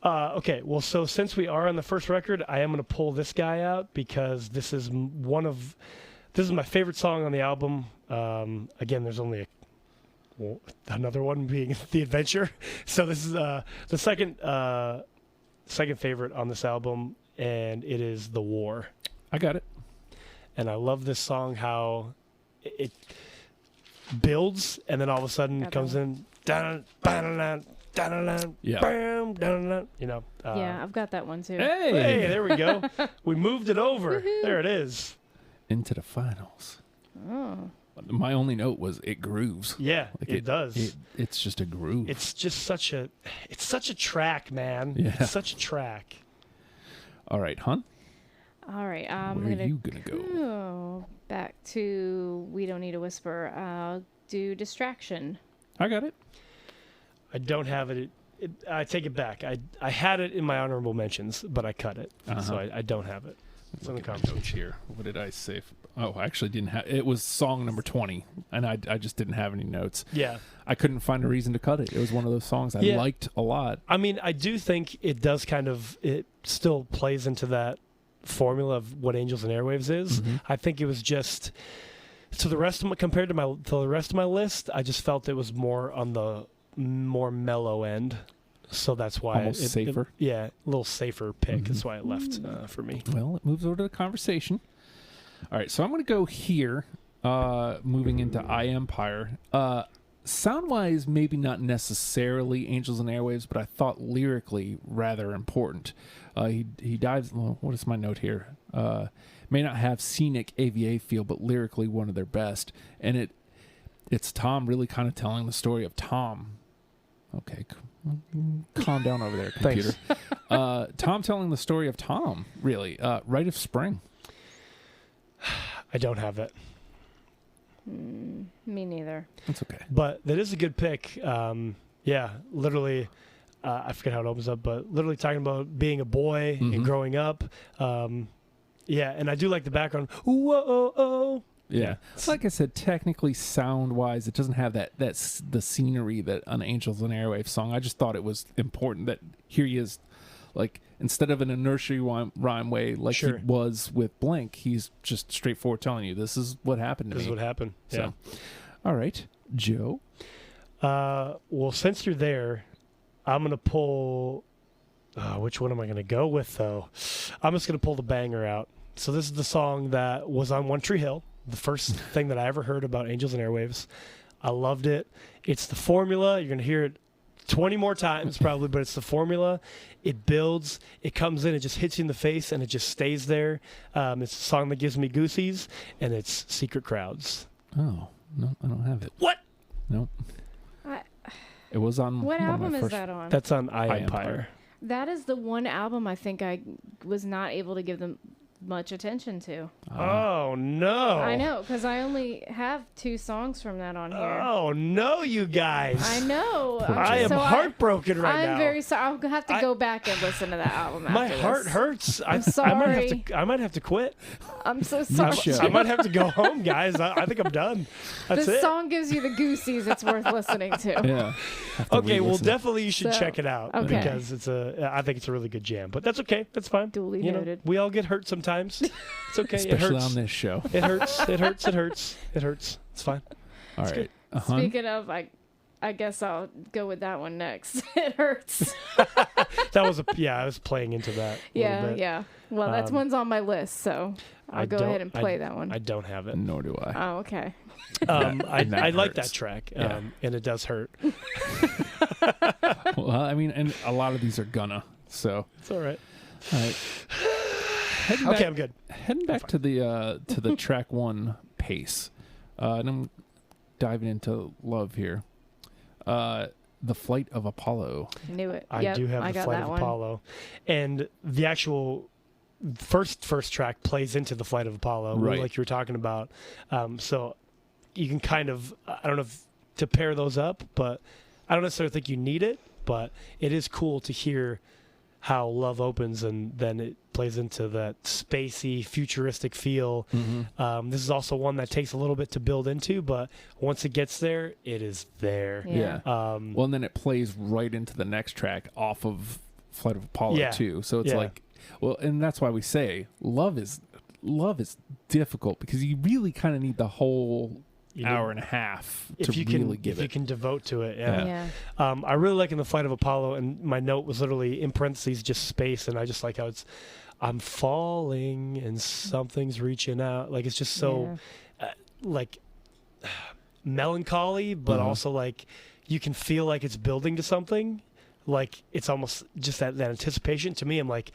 Okay, well, so since we are on the first record, I am going to pull this guy out because this is my favorite song on the album. Again, there's only another one being The Adventure. So this is the second favorite on this album, and it is The War. I got it. And I love this song, how it builds, and then all of a sudden comes in, dun, dun, dun, dun, yeah. Bam, dun, dun, you know. Yeah, I've got that one too. Hey, there we go. We moved it over. There it is. Into the finals. Oh. My only note was it grooves. Yeah, Like it does. It's just a groove. It's just such a track, man. Yeah. It's such a track. All right, hon. All right. Where are you gonna go? Oh, back to We Don't Need a Whisper. I'll do Distraction. I got it. I don't have it. I take it back. I had it in my honorable mentions, but I cut it, so I don't have it. It's on the notes here. What did I say? I actually didn't have. It was song number 20, and I just didn't have any notes. Yeah, I couldn't find a reason to cut it. It was one of those songs I liked a lot. I mean, I do think it does it still plays into that formula of what Angels and Airwaves is. I think it was just compared to the rest of my list, I just felt it was more on the more mellow end. So that's why almost safer. A little safer pick. That's why it left for me. Well, it moves over to the conversation. All right, so I'm going to go here, moving into I Empire. Sound-wise, maybe not necessarily Angels and Airwaves, but I thought lyrically rather important. He dives. Well, what is my note here? May not have scenic AVA feel, but lyrically one of their best. And it's Tom really kind of telling the story of Tom. Okay, calm down over there, computer. Tom telling the story of Tom, really. Rite of Spring. I don't have it. Me neither. That's okay. But that is a good pick. Yeah, literally, I forget how it opens up, but literally talking about being a boy and growing up. Yeah, and I do like the background. Whoa. Yeah. Like I said, technically, sound-wise, it doesn't have the scenery that an Angels and Airwaves song. I just thought it was important that here he is, like, instead of in a nursery rhyme way like he was with Blink, he's just straightforward telling you, this is what happened to me. This is what happened. So, all right. Joe? Well, since you're there, I'm going to pull... which one am I going to go with, though? I'm just going to pull the banger out. So this is the song that was on One Tree Hill. The first thing that I ever heard about Angels and Airwaves. I loved it. It's the formula. You're going to hear it 20 more times probably, but it's the formula. It builds. It comes in. It just hits you in the face, and it just stays there. It's a song that gives me goosies, and it's Secret Crowds. Oh, no, I don't have it. What? No. It was on... What album is that on? That's on I Empire. That is the one album I think I was not able to give them much attention to. Oh, no. I know, because I only have 2 songs from that on here. Oh, no, you guys. I know. I am heartbroken right now. I'm very sorry. I'll have to go back and listen to that album after My heart hurts. I'm sorry. I might have to quit. I'm so sorry. I might have to go home, guys. I think I'm done. That's this it. song gives you the goosies. It's worth listening to. Yeah. Okay, well, definitely you should check it out because I think it's a really good jam. But that's okay. That's fine. Duly noted. We all get hurt sometimes. It's okay. Especially it hurts on this show. It hurts. It hurts. It hurts. It hurts. It's fine. All it's right. Speaking of, I guess I'll go with that one next. It hurts. That was I was playing into that. Yeah. Well, that one's on my list, so I'll go ahead and play that one. I don't have it. Nor do I. Oh, okay. I like that track, and it does hurt. Well, I mean, and a lot of these are gonna, so it's all right. All right. Okay, I'm good. Heading back to the track 1 pace, and I'm diving into Love here. The Flight of Apollo. Knew it. I do have the Flight of Apollo, and the actual first track plays into the Flight of Apollo, right? Like you were talking about. So you can kind of, I don't know if to pair those up, but I don't necessarily think you need it. But it is cool to hear how Love opens and then it plays into that spacey, futuristic feel. Mm-hmm. This is also one that takes a little bit to build into, but once it gets there, it is there. Yeah. Well, and then it plays right into the next track off of Flight of Apollo too. So it's like, well, and that's why we say love is difficult, because you really kind of need the whole hour and a half to really give it. If you can devote to it, I really like in the Flight of Apollo, and my note was literally in parentheses just space, and I just like how it's I'm falling and something's reaching out. Like it's just so like melancholy, but also like you can feel like it's building to something. Like it's almost just that anticipation. To me, I'm like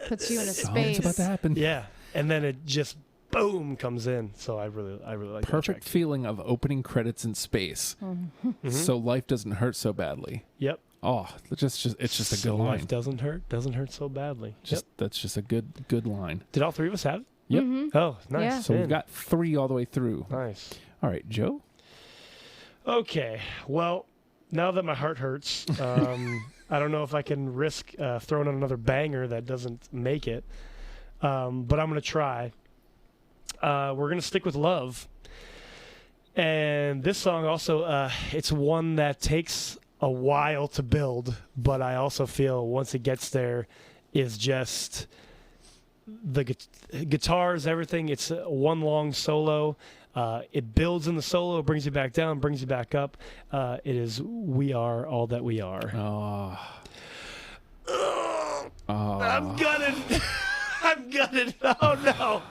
puts you in a space. It's about to happen. Yeah, and then it just boom comes in. So I really like perfect that feeling of opening credits in space. Mm-hmm. So life doesn't hurt so badly. Yep. Oh, it's just a good line. Life doesn't hurt so badly. That's just a good line. Did all 3 of us have it? Yep. Mm-hmm. Oh, nice. Yeah. So we've got 3 all the way through. Nice. All right, Joe. Okay. Well, now that my heart hurts, I don't know if I can risk throwing on another banger that doesn't make it, but I'm going to try. We're going to stick with Love. And this song also, it's one that takes a while to build, but I also feel once it gets there is just the guitars, everything. It's one long solo. It builds in the solo, brings you back down, brings you back up. It is We Are All That We Are. I'm gutted. I'm gutted. Oh, no.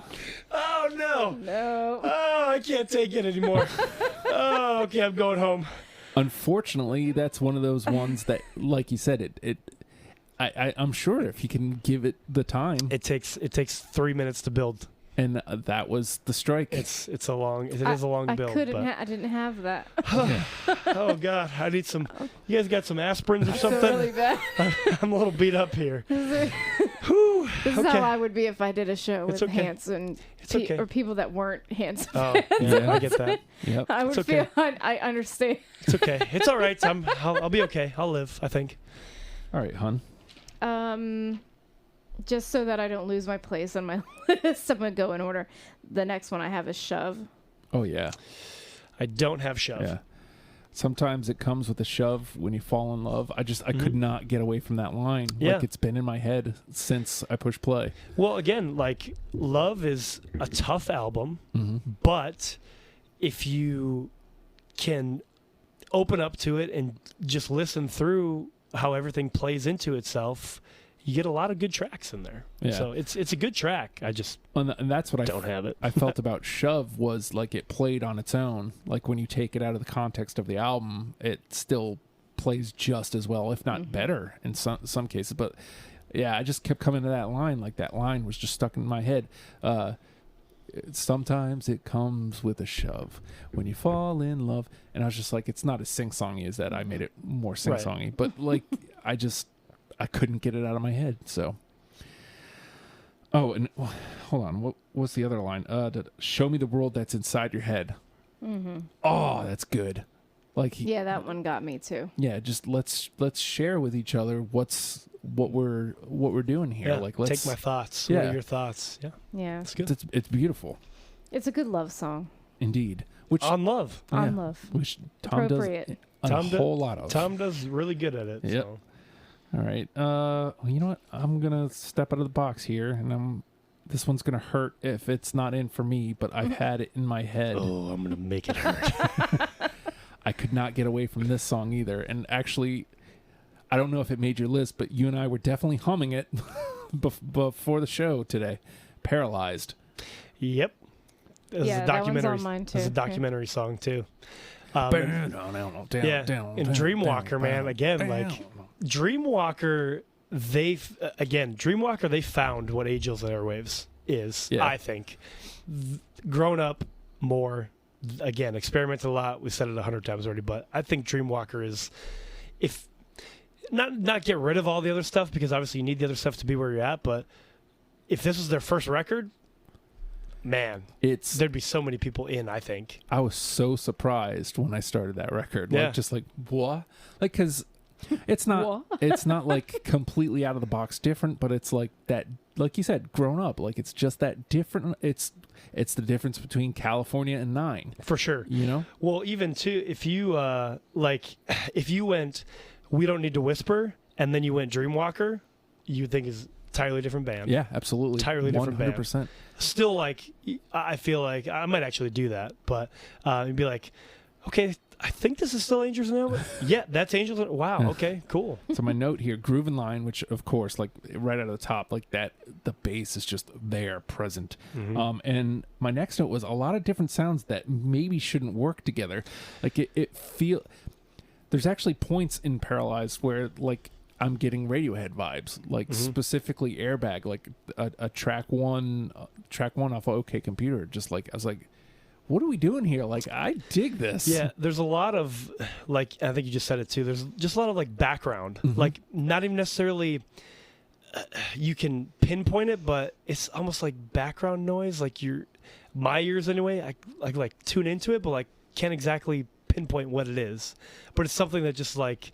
Oh, no. No. Oh, I can't take it anymore. Oh, okay, I'm going home. Unfortunately, that's one of those ones that, like you said, I'm sure if you can give it the time. It takes 3 minutes to build. And that was the strike. It is a long build. I didn't have that. Oh God, I need some. You guys got some aspirins or something? Really bad. I'm a little beat up here. This is how I would be if I did a show with handsome or people that weren't handsome. Oh, yeah, I get that. Yep. I would feel. I understand. It's okay. It's all right. I'll be okay. I'll live, I think. All right, hon. Just so that I don't lose my place on my list, I'm going to go in order. The next one I have is Shove. Oh, yeah. I don't have Shove. Yeah. Sometimes it comes with a shove when you fall in love. I could not get away from that line. Yeah. Like it's been in my head since I pushed play. Well, again, like Love is a tough album, but if you can open up to it and just listen through how everything plays into itself, you get a lot of good tracks in there. Yeah. So it's a good track. I just and that's what don't have it. I felt about Shove was like it played on its own. Like when you take it out of the context of the album, it still plays just as well, if not better in some cases. But yeah, I just kept coming to that line. Like that line was just stuck in my head. Sometimes it comes with a shove when you fall in love. And I was just like, it's not as sing-songy as that. I made it more sing-songy. Right. But like I couldn't get it out of my head. So, Oh, and hold on. What's the other line? Show me the world that's inside your head. Mm-hmm. Oh, that's good. Yeah, that one got me too. Yeah, just let's share with each other what we're doing here. Yeah, let's take my thoughts. Yeah. What are your thoughts? Yeah. Yeah. It's good. It's beautiful. It's a good love song. Indeed. Which On love. yeah, On love. which Tom does a whole lot of. Tom does really good at it. Yep. So. All right. Well, you know what? I'm gonna step out of the box here, and this one's gonna hurt if it's not in for me, but I've had it in my head. Oh, I'm gonna make it hurt. I could not get away from this song either. And actually, I don't know if it made your list, but you and I were definitely humming it before the show today. Paralyzed. Yep. This is a that documentary. one's on mine too. It's a documentary song too. And Dreamwalker, man, again, like Dreamwalker, Dreamwalker, they found what Angels and Airwaves is. Yeah. I think grown up more. Again, experimented a lot. We said it 100 times already, but I think Dreamwalker is, if not get rid of all the other stuff, because obviously you need the other stuff to be where you're at. But if this was their first record, man, there'd be so many people in. I think I was so surprised when I started that record. Yeah. Just like what? Like, because it's not it's not like completely out of the box different, but it's like that. Like you said, grown up. Like it's just that different. It's the difference between California and Nine. For sure. You know? Well, even too, if you if you went We Don't Need to Whisper and then you went Dreamwalker, you think is entirely different band. Yeah, absolutely. Entirely different 100%. band. Still, like, I feel like I might actually do that, but you'd be like, okay, I think this is still Angels and Airwaves. Yeah, that's Angels and wow, okay, cool. So my note here, Groove and Line, which of course, like right out of the top, like that, the bass is just there, present. Mm-hmm. And my next note was a lot of different sounds that maybe shouldn't work together. Like there's actually points in Paralyzed where like I'm getting Radiohead vibes, like specifically Airbag, like a track one off of OK Computer. Just like I was like, what are we doing here? Like, I dig this. Yeah, there's a lot of, like, I think you just said it too, there's just a lot of, like, background. Mm-hmm. Like, not even necessarily, you can pinpoint it, but it's almost like background noise. Like, my ears anyway, I like tune into it, but, like, can't exactly pinpoint what it is. But it's something that just, like,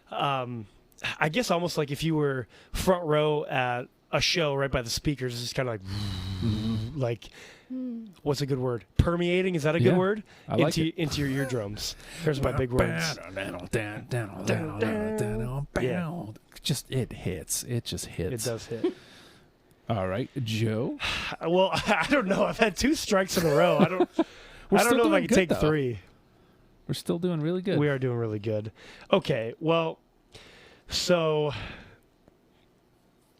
I guess almost like if you were front row at a show right by the speakers, it's just kind of like, what's a good word? Permeating, is that a good word? I like into your eardrums. There's my big words. Yeah. Just it hits. It just hits. It does hit. All right, Joe. Well, I don't know. I've had 2 strikes in a row. I don't know if I can take though. 3. We're still doing really good. We are doing really good. Okay, well, so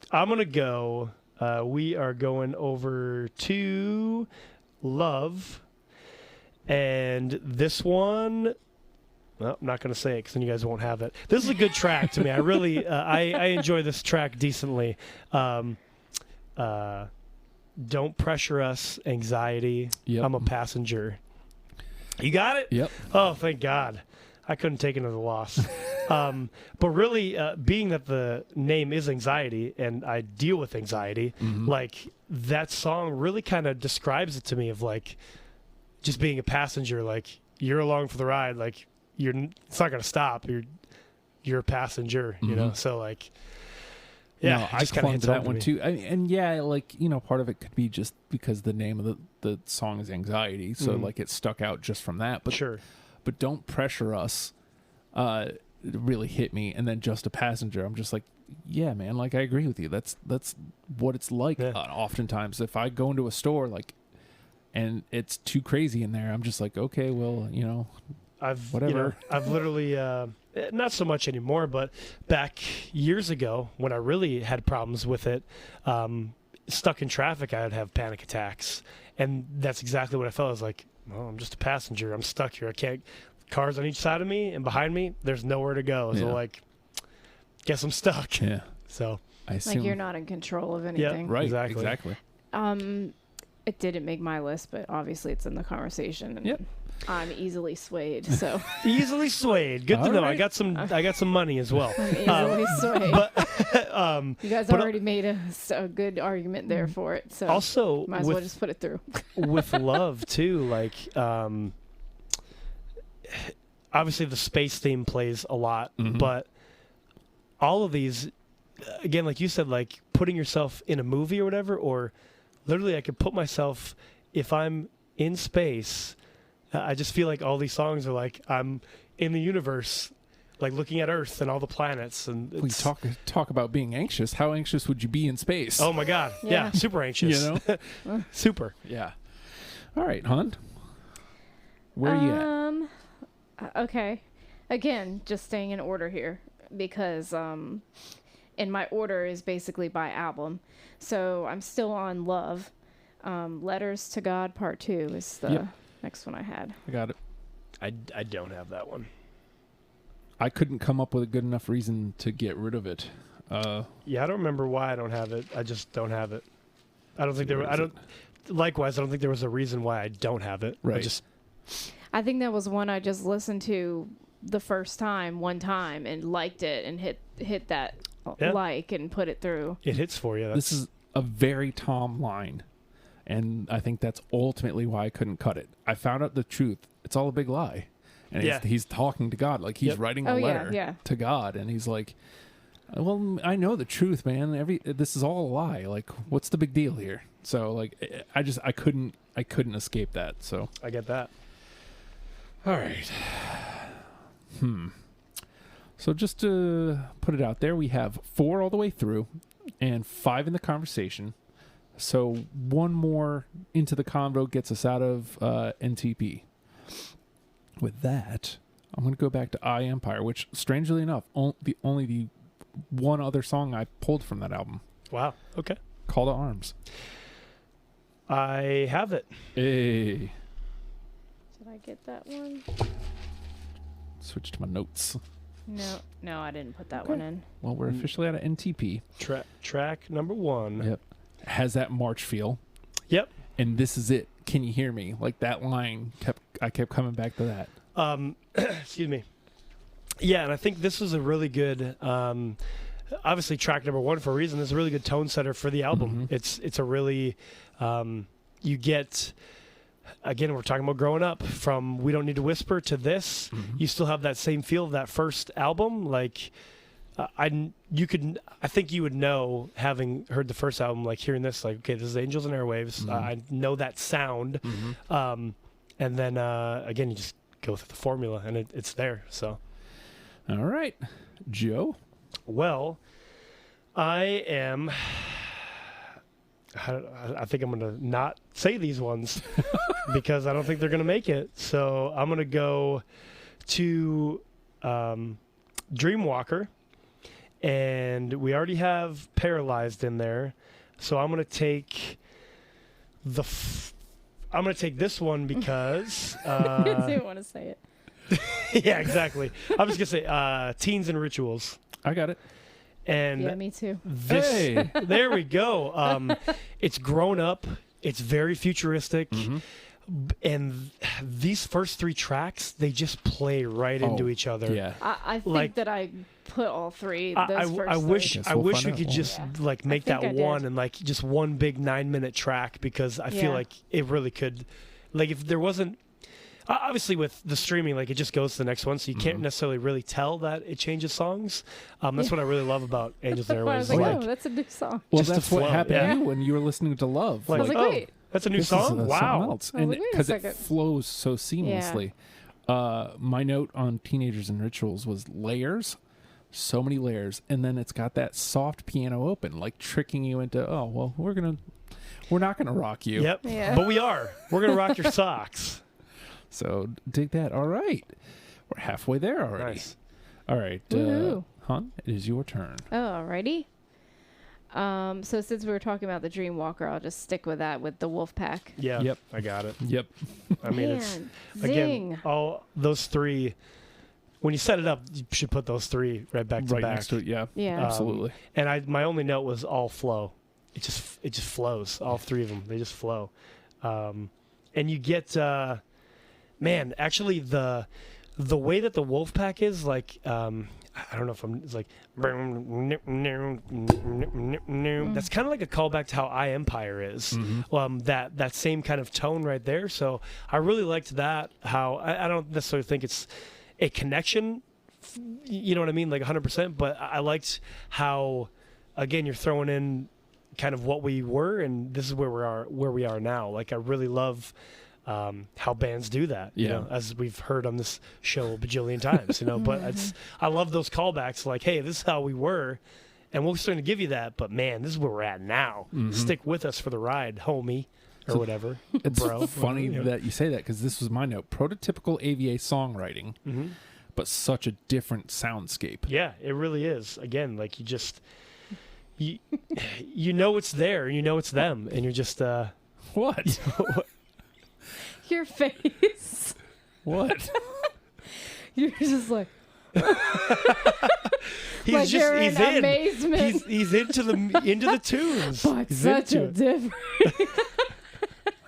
I'm gonna go. We are going over to Love. And this one, well, I'm not going to say it because then you guys won't have it. This is a good track to me. I really, I enjoy this track decently. Don't Pressure Us, Anxiety. Yep. I'm a Passenger. You got it? Yep. Oh, thank God. I couldn't take another loss. But really, being that the name is Anxiety and I deal with anxiety, like that song really kind of describes it to me of like just being a passenger. Like you're along for the ride. Like it's not going to stop. You're a passenger, you know? So like, yeah, no, I clung to that one too. And yeah, like, you know, part of it could be just because the name of the song is Anxiety. So like it stuck out just from that. But sure. But Don't Pressure Us really hit me. And then Just a Passenger, I'm just like, yeah, man, like I agree with you. That's what it's like. Yeah. Oftentimes, if I go into a store like, and it's too crazy in there, I'm just like, okay, well, you know, whatever. You know, I've literally, not so much anymore, but back years ago when I really had problems with it, stuck in traffic, I would have panic attacks. And that's exactly what I felt. I was like, well, I'm just a passenger. I'm stuck here. I can't. Cars on each side of me and behind me. There's nowhere to go. So like, guess I'm stuck. Yeah. So I assume, like you're not in control of anything. Yeah. Right. Exactly. It didn't make my list, but obviously it's in the conversation. And I'm easily swayed. So easily swayed. Good to know. I got some money as well. I'm easily swayed. But you guys already made a good argument there for it. So also, might as well just put it through. With love too, like obviously the space theme plays a lot, but all of these, again, like you said, like putting yourself in a movie or whatever, or literally I could put myself, if I'm in space, I just feel like all these songs are like I'm in the universe, like looking at Earth and all the planets. And we talk about being anxious. How anxious would you be in space? Oh my God. Yeah, super anxious. You know? Super. Yeah. All right, hon. Where are you at? Okay. Again, just staying in order here because and my order is basically by album. So I'm still on Love. Letters to God Part 2 is the next one I had. I got it. I don't have that one. I couldn't come up with a good enough reason to get rid of it. I don't remember why I don't have it. I just don't have it. I don't think there. Likewise, I don't think there was a reason why I don't have it. Right. I think that was one I just listened to the first time, one time, and liked it and hit that like and put it through. It hits for you. This is a very Tom line, and I think that's ultimately why I couldn't cut it. I found out the truth. It's all a big lie. And he's talking to God. Like he's writing a letter to God, and he's like, well, I know the truth, man. This is all a lie. Like, what's the big deal here? So, like, I couldn't escape that. So I get that. All right. So just to put it out there, we have 4 all the way through, and 5 in the conversation. So one more into the convo gets us out of NTP. With that, I'm going to go back to I Empire, which, strangely enough, only the one other song I pulled from that album. Wow. Okay. Call to Arms. I have it. Hey. Did I get that one? Switch to my notes. No, I didn't put that one in. Well, we're officially out of NTP. Track number 1. Yep. Has that March feel. Yep. And this is it. Can you hear me? Like that line I kept coming back to that. Excuse me. Yeah, and I think this is a really good obviously track number 1 for a reason. This is a really good tone setter for the album. It's a really you get, again, we're talking about growing up, from We Don't Need to Whisper to this. You still have that same feel of that first album. Like I think you would know, having heard the first album, like hearing this, like, okay, this is Angels and Airwaves. I know that sound. And then again, you just go through the formula, and it's there. So, all right, Joe. Well, I think I'm going to not say these ones because I don't think they're going to make it. So I'm going to go to Dreamwalker, and we already have Paralyzed in there. So I'm going to take I'm going to take this one because I didn't want to say it. Yeah, exactly. I'm just going to say Teens and Rituals. I got it. And yeah, me too. There we go. It's grown up. It's very futuristic. And these first 3 tracks, they just play right into each other. Yeah. I think that I put all 3. I wish we could just like make that one and like just one big 9-minute track, because I feel like it really could, like, if there wasn't, obviously with the streaming, like, it just goes to the next one, so you can't necessarily really tell that it changes songs. That's what I really love about Angels and Airwaves. I was like, oh, that's a new song. Well, that's what happened to you when you were listening to Love. Like, I was like, wait. That's a new song? Wow. And because it flows so seamlessly. My note on Teenagers and Rituals was layers. So many layers. And then it's got that soft piano open, like tricking you into, oh, well, we're not going to rock you. Yep. Yeah. But we are. We're going to rock your socks. So dig that. All right. We're halfway there already. Nice. All right. Hon, it is your turn. Oh, alrighty. So since we were talking about the Dreamwalker, I'll just stick with that, with the Wolfpack. Yeah. Yep. I got it. Yep. I mean, it's, again, all those 3, when you set it up, you should put those 3 right back to back. Right next to it, yeah. Yeah. Absolutely. And my only note was all flow. It just flows. All 3 of them, they just flow. And you get man, actually the way that the Wolfpack is like, I don't know if it's like, that's kind of like a callback to how I Empire is. That same kind of tone right there. So I really liked that. How I don't necessarily think it's a connection, you know what I mean, like 100%. But I liked how, again, you're throwing in kind of what we were, and this is where we are now. Like I really love how bands do that, you know, as we've heard on this show a bajillion times, you know. But I love those callbacks, like, hey, this is how we were, and we're starting to give you that, but man, this is where we're at now. Stick with us for the ride, homie, or whatever. It's bro. funny that you say that, because this was my note. Prototypical AVA songwriting, but such a different soundscape. Yeah, it really is. Again, like you just, you know it's there, you know it's them, and you're just, what? Your face. What? You're just like. He's like just you're he's in amazement. He's into the tunes. But he's such a different.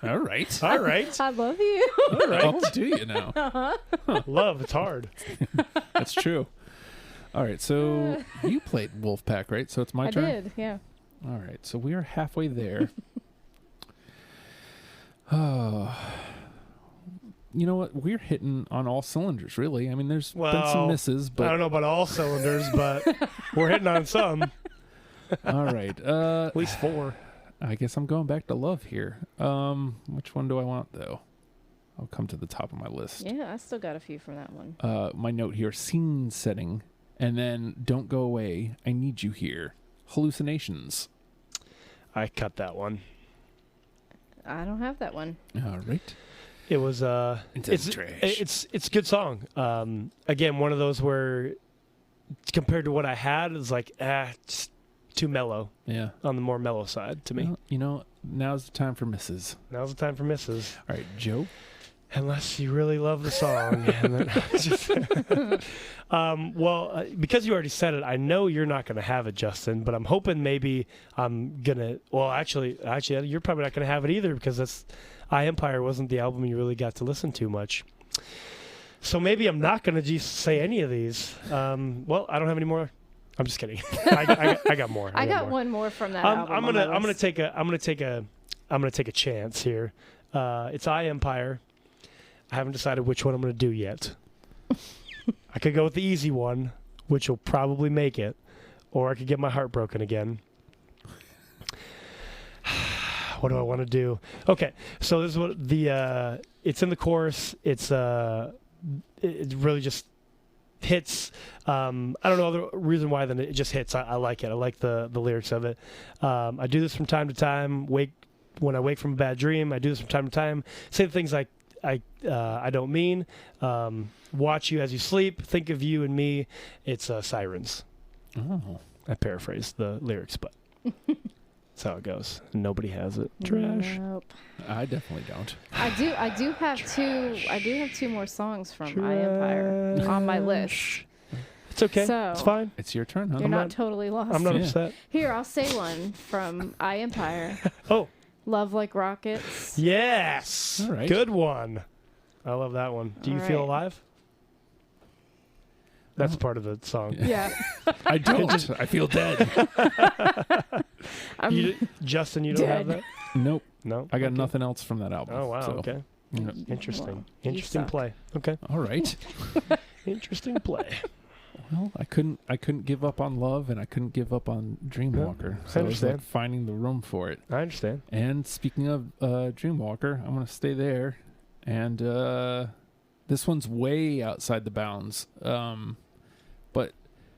All right. All right. I love you. All right. Oh, do you now? Uh-huh. Love, it's hard. That's true. All right, so you played Wolfpack, right? So it's my turn? I did, yeah. All right, so we are halfway there. Oh, you know what? We're hitting on all cylinders, really. I mean, there's been some misses, but I don't know about all cylinders, but we're hitting on some. All right. At least 4. I guess I'm going back to Love here. Which one do I want, though? I'll come to the top of my list. Yeah, I still got a few from that one. My note here, scene setting, and then Don't Go Away, I Need You Here. Hallucinations. I cut that one. I don't have that one. All right. It was it's trash. It's a good song. Again, one of those where compared to what I had, it's like it's too mellow. Yeah. On the more mellow side to me. Well, you know, now's the time for misses. Now's the time for misses. All right, Joe. Unless you really love the song. And then because you already said it, I know you're not going to have it, Justin, but I'm hoping maybe I'm going to... Well, actually, you're probably not going to have it either, because that's I Empire wasn't the album you really got to listen to much. So maybe I'm not going to just say any of these. Well, I don't have any more. I'm just kidding. I got more. I got one more from that album. I'm gonna take a chance here. It's I Empire. I haven't decided which one I'm going to do yet. I could go with the easy one, which will probably make it, or I could get my heart broken again. What do I want to do? Okay, so this is what it's in the chorus. It really just hits. I don't know other reason why than it just hits. I like it. I like the lyrics of it. I do this from time to time. When I wake from a bad dream, I do this from time to time. Say the things like I don't mean. Watch you as you sleep. Think of you and me. It's Sirens. Oh. I paraphrase the lyrics, but that's how it goes. Nobody has it. Trash. Nope. I definitely don't. I do have two. I do have 2 more songs from I Empire on my list. It's okay. So, it's fine. It's your turn, huh? You're not totally lost. I'm not upset. Here, I'll say one from I Empire. Oh. Love Like Rockets. Yes. All right. Good one. I love that one. Do you feel alive? That's part of the song. Yeah. I don't. I feel dead. Justin, you don't have that? Nope. No? I got nothing else from that album. Oh, wow. So. Okay. Yeah. Interesting. Well, Interesting play. Okay. All right. Interesting play. Well, I couldn't give up on Love, and I couldn't give up on Dreamwalker. I So it was understand. like finding the room for it. I understand. And speaking of Dreamwalker, I'm going to stay there. And this one's way outside the bounds. But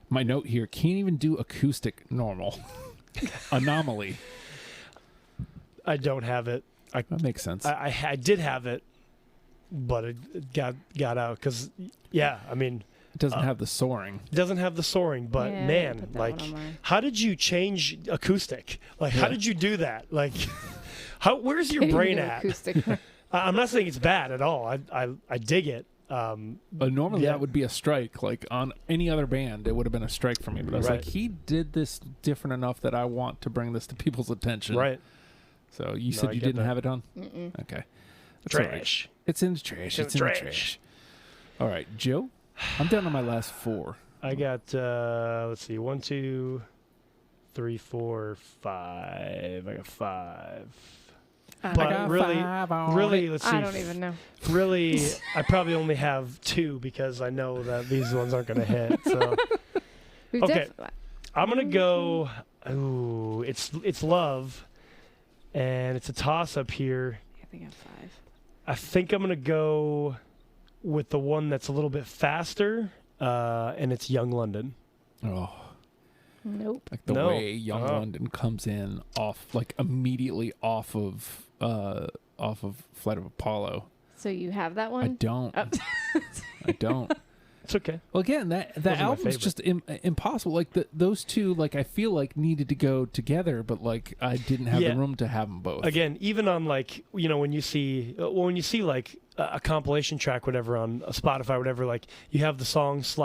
my note here, can't even do acoustic normal. Anomaly. I don't have it. That makes sense. I did have it, but it got out because, yeah, I mean... It doesn't have the soaring. It doesn't have the soaring, but yeah, man, like, how did you change acoustic? Like, how did you do that? Like, where's your brain at? Acoustic. I'm not saying it's bad at all. I dig it. Normally that would be a strike. Like on any other band, it would have been a strike for me. But I was like, he did this different enough that I want to bring this to people's attention. Right. So you said you didn't have it on? Mm-mm. Okay. Trash. Right. It's in the trash. It's in the trash. All right, Joe. I'm down to my last 4. I got, let's see, 1, 2, 3, 4, 5. I got 5. But really, let's see. I don't even know. Really, I probably only have 2 because I know that these ones aren't going to hit. So, okay, I'm going to go. Ooh, it's Love, and it's a toss up here. I think I have 5. I think I'm going to go with the one that's a little bit faster, and it's Young London. Oh. Nope. Like the way Young London comes in immediately off of Flight of Apollo. So you have that one? I don't. Oh. I don't. It's okay. Well, again, that album's just impossible. Like those two, like I feel like needed to go together, but like I didn't have the room to have them both. Again, even on like when you see like a compilation track, whatever on Spotify, whatever, like you have the song /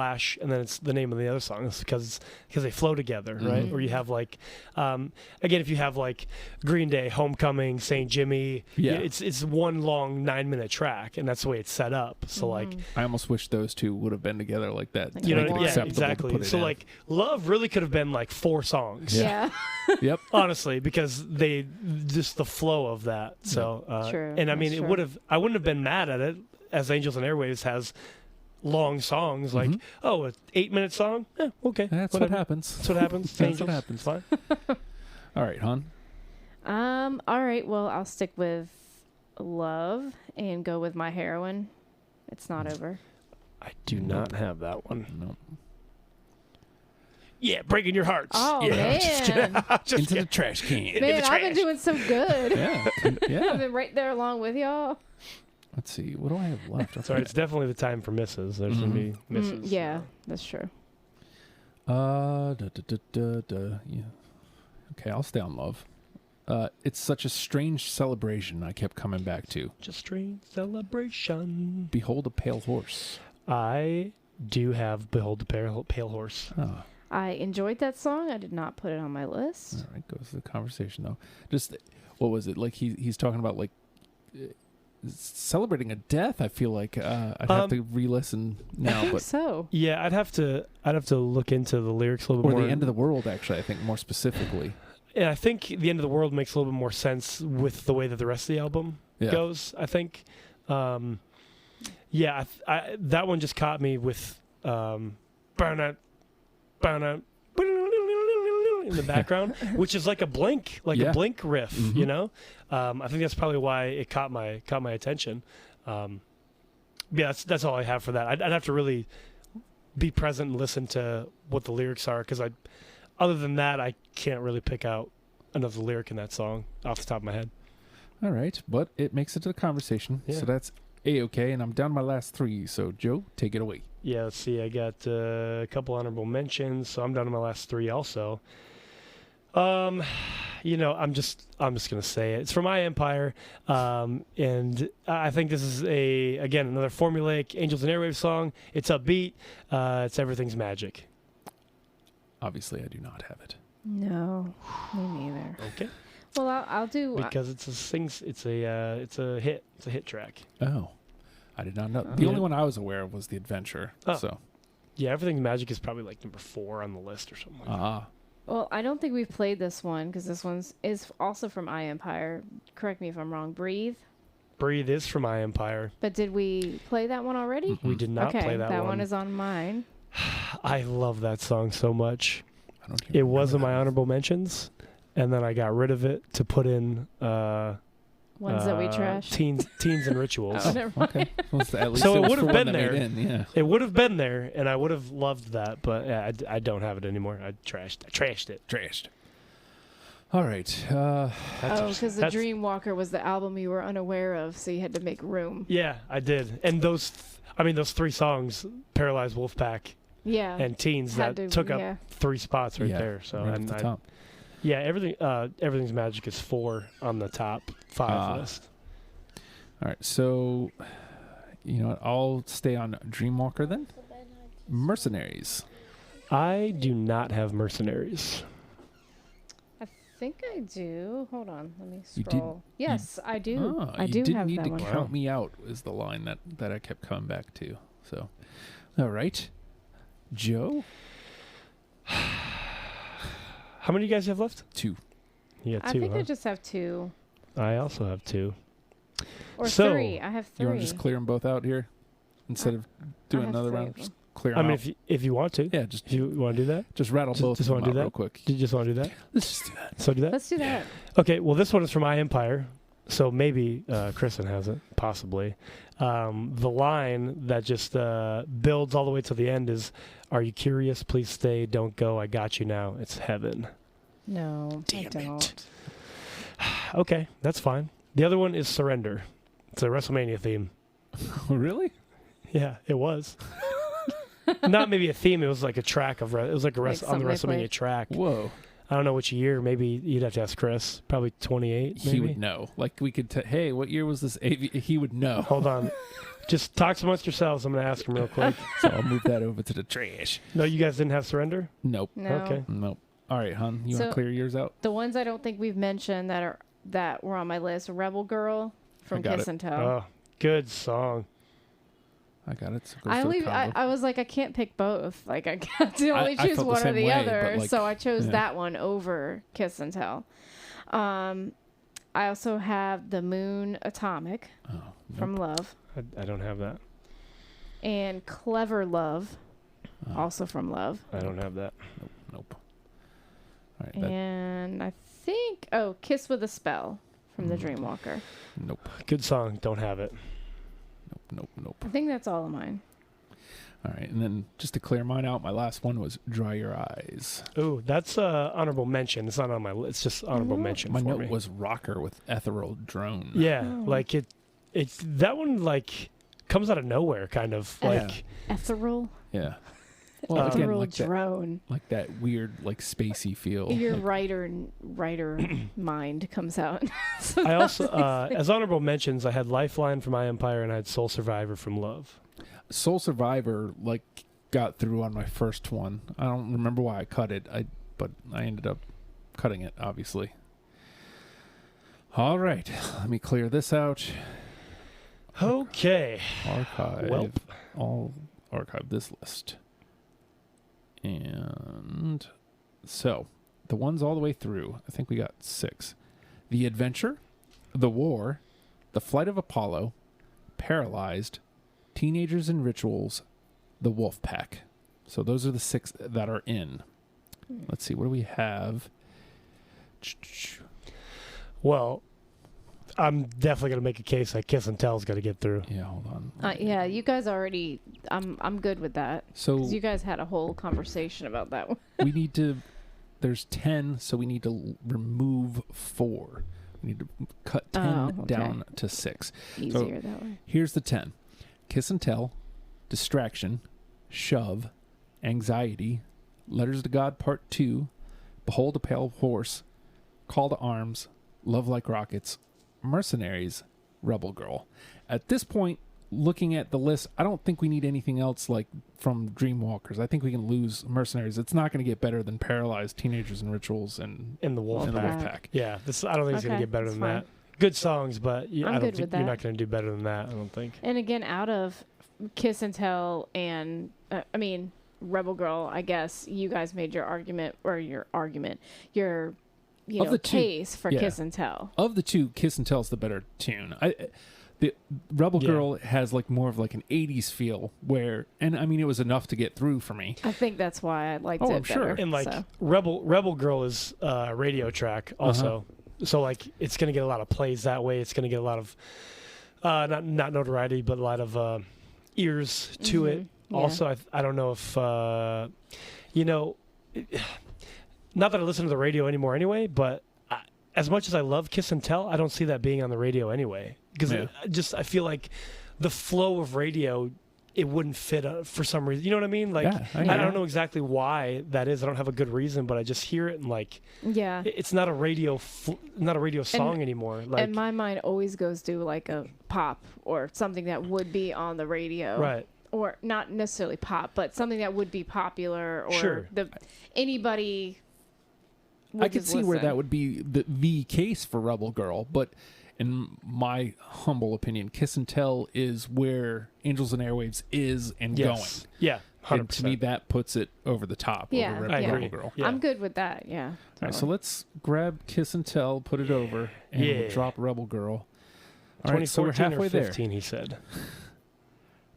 and then it's the name of the other song. It's because they flow together, right? Or you have like again, if you have like Green Day, Homecoming, St. Jimmy, it's one long 9-minute track, and that's the way it's set up. So like I almost wish those two would have been together like that. Exactly. So like Love really could have been like 4 songs. Yeah. Yep. Honestly, because they just the flow of that. So true. And I mean, I wouldn't have been mad at it, as Angels and Airwaves has long songs like, an 8-minute song. Okay, that's what happens. That's what happens. That's what happens. Fine. All right, hon. All right. Well, I'll stick with Love and go with My Heroine. It's Not Over. I do not have that one. No. Yeah, Breaking Your Hearts. Oh, man. Just into the trash can. Man, I've been doing so good. Yeah. I've been right there along with y'all. Let's see. What do I have left? Sorry, it's definitely the time for misses. There's going to be misses. Yeah, that's true. Yeah. Okay, I'll stay on Love. It's such a strange celebration I kept coming back to. Just strange celebration. Behold a Pale Horse. I do have Behold the Pale Horse. Oh. I enjoyed that song. I did not put it on my list. All right, goes to the conversation though. Just what was it like? He's talking about like celebrating a death. I feel like I'd have to re-listen now. I think but so. Yeah, I'd have to look into the lyrics a little bit more. Or the end of the world, actually. I think more specifically. Yeah, I think the end of the world makes a little bit more sense with the way that the rest of the album goes. I think. Yeah, that one just caught me with burnout in the background, which is like a Blink, a Blink riff, you know. I think that's probably why it caught my attention. Yeah, that's all I have for that. I'd have to really be present and listen to what the lyrics are, because other than that, I can't really pick out another lyric in that song off the top of my head. All right, but it makes it to the conversation, so that's A-okay, and I'm down to my last 3. So Joe, take it away. Yeah, let's see. I got a couple honorable mentions, so I'm down to my last 3 also. I'm just gonna say it. It's from My Empire, and I think this is another formulaic Angels and Airwaves song. It's upbeat. It's Everything's Magic. Obviously, I do not have it. No, me neither. Okay. Well, I'll do because it's a hit track. Oh, I did not know. The only one I was aware of was The Adventure. Oh. So, yeah, Everything's Magic is probably like number 4 on the list or something like that. Well, I don't think we've played this one because this is also from I Empire. Correct me if I'm wrong. Breathe. Breathe is from I Empire. But did we play that one already? We did not play that one. That one is on mine. I love that song so much. It was in my honorable mentions, and then I got rid of it to put in ones that we trashed. Teens and Rituals. Okay. So it would have been there. It would have been there, and I would have loved that, but I don't have it anymore. I trashed it. Trashed. All right. Because the Dreamwalker was the album you were unaware of, so you had to make room. Yeah, I did. And those 3 songs, Paralyzed Wolfpack, and Teens, that took up 3 spots right there. So right at the top. Yeah, Everything's Magic is 4 on the top 5 list. All right, so you know what? I'll stay on Dreamwalker then. Mercenaries. I do not have Mercenaries. I think I do. Hold on, let me scroll. Yes, I do. Oh, I do have that one. You didn't need to count me out is the line that I kept coming back to. So, all right. Joe? How many do you guys have left? 2. You got 2, I think I just have 2. I also have 2. Or 3. I have 3. You want to just clear them both out here instead of doing another round? Just clear them out. If you want to. Yeah, just if you want to do that? Just rattle both just of want them to do that real quick. Do you just want to do that? Let's just do that. So do that? Let's do that. Okay, well, this one is from iEmpire, so maybe Kristin has it, possibly. The line that just builds all the way to the end is, "Are you curious? Please stay. Don't go. I got you now. It's heaven." No, I don't. Okay, that's fine. The other one is Surrender. It's a WrestleMania theme. Really? Yeah, it was. Not maybe a theme. It was like a track of. It was like on the WrestleMania track. Whoa. I don't know which year. Maybe you'd have to ask Chris. Probably 28. Maybe? He would know. Like we could. Hey, what year was this? He would know. Hold on. Just talk amongst yourselves. I'm going to ask him real quick. So I'll move that over to the trash. No, you guys didn't have Surrender? Nope. No. Okay. Nope. All right, hon. You want to clear yours out? The ones I don't think we've mentioned that were on my list: "Rebel Girl" from Kiss and Tell. Oh, good song. I got it. So I was like, I can't pick both. Like, I got to only choose one or the other. Like, so I chose that one over Kiss and Tell. I also have "The Moon Atomic" from Love. I don't have that. And "Clever Love," also from Love. I don't have that. Nope. All right, and I think, "Kiss with a Spell" from The Dreamwalker. Nope. Good song. Don't have it. Nope. I think that's all of mine. All right, and then just to clear mine out, my last one was "Dry Your Eyes." Ooh, that's honorable mention. It's not on my list. It's just honorable mention. My for note me. was "Rocker" with Ethereal Drone. Yeah, like it's that one like comes out of nowhere, kind of like Ethereal. Yeah. Well, again, Ethereal like Drone. that weird, like spacey feel. Your writer mind comes out. So I also, as honorable mentions, I had Lifeline from iEmpire and I had Soul Survivor from Love. Soul Survivor got through on my first one. I don't remember why I cut it. But I ended up cutting it, obviously. All right, let me clear this out. Okay. Archive. I'll archive this list. And so, the ones all the way through, I think we got 6. The Adventure, The War, The Flight of Apollo, Paralyzed, Teenagers and Rituals, The Wolf Pack. So those are the 6 that are in. Let's see, what do we have? Well, I'm definitely going to make a case that Kiss and Tell's got to get through. Yeah, hold on. Yeah, you guys already. I'm good with that. So 'cause you guys had a whole conversation about that one. we need to. There's 10, so we need to remove 4. We need to cut 10 down to 6. Easier that way. Here's the 10: Kiss and Tell, Distraction, Shove, Anxiety, Letters to God Part 2, Behold a Pale Horse, Call to Arms, Love Like Rockets, Mercenaries, Rebel Girl. At this point, looking at the list, I don't think we need anything else like from Dreamwalkers. I think we can lose Mercenaries. It's not going to get better than Paralyzed, Teenagers and Rituals, and the Wolf Pack. Yeah, I don't think it's going to get better than that. Good songs, but I don't think you're not going to do better than that, I don't think. And again, out of Kiss and Tell and, Rebel Girl, I guess you guys made your argument, case for Kiss and Tell. Of the two, Kiss and Tell is the better tune. The Rebel Girl has more of an 80s feel it was enough to get through for me. I think that's why I liked it I'm better. sure. And Rebel Girl is a radio track also. So it's going to get a lot of plays that way. It's going to get a lot of not notoriety, but a lot of ears to it. Yeah. Also, I don't know if not that I listen to the radio anymore anyway, but as much as I love Kiss and Tell, I don't see that being on the radio anyway. Because I feel like the flow of radio, it wouldn't fit for some reason. You know what I mean? I don't know exactly why that is. I don't have a good reason, but I just hear it and it's not a radio song anymore. And my mind always goes to a pop or something that would be on the radio, right? Or not necessarily pop, but something that would be popular or anybody. I could see where that would be the case for Rebel Girl, but in my humble opinion, Kiss and Tell is where Angels and Airwaves is and going. Yeah, 100%. And to me, that puts it over the top over Rebel Girl. Yeah. I'm good with that, yeah. Totally. All right, so let's grab Kiss and Tell, put it over, and we'll drop Rebel Girl. All right, so we're halfway or 15, there. He said.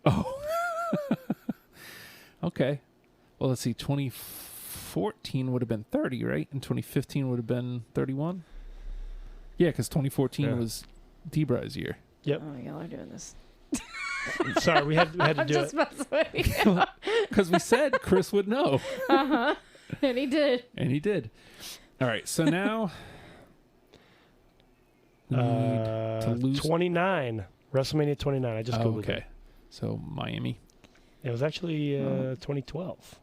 Oh. Okay. Well, let's see. 2014 would have been 30, right? And 2015 would have been 31? Yeah, because 2014 was Debra's year. Yep. Oh, y'all are doing this. Sorry, we had to do it. Because we said Chris would know. Uh-huh. And he did. And he did. All right, so now... we need to lose... 29. WrestleMania 29. I just Googled it. So, Miami. It was actually 2012.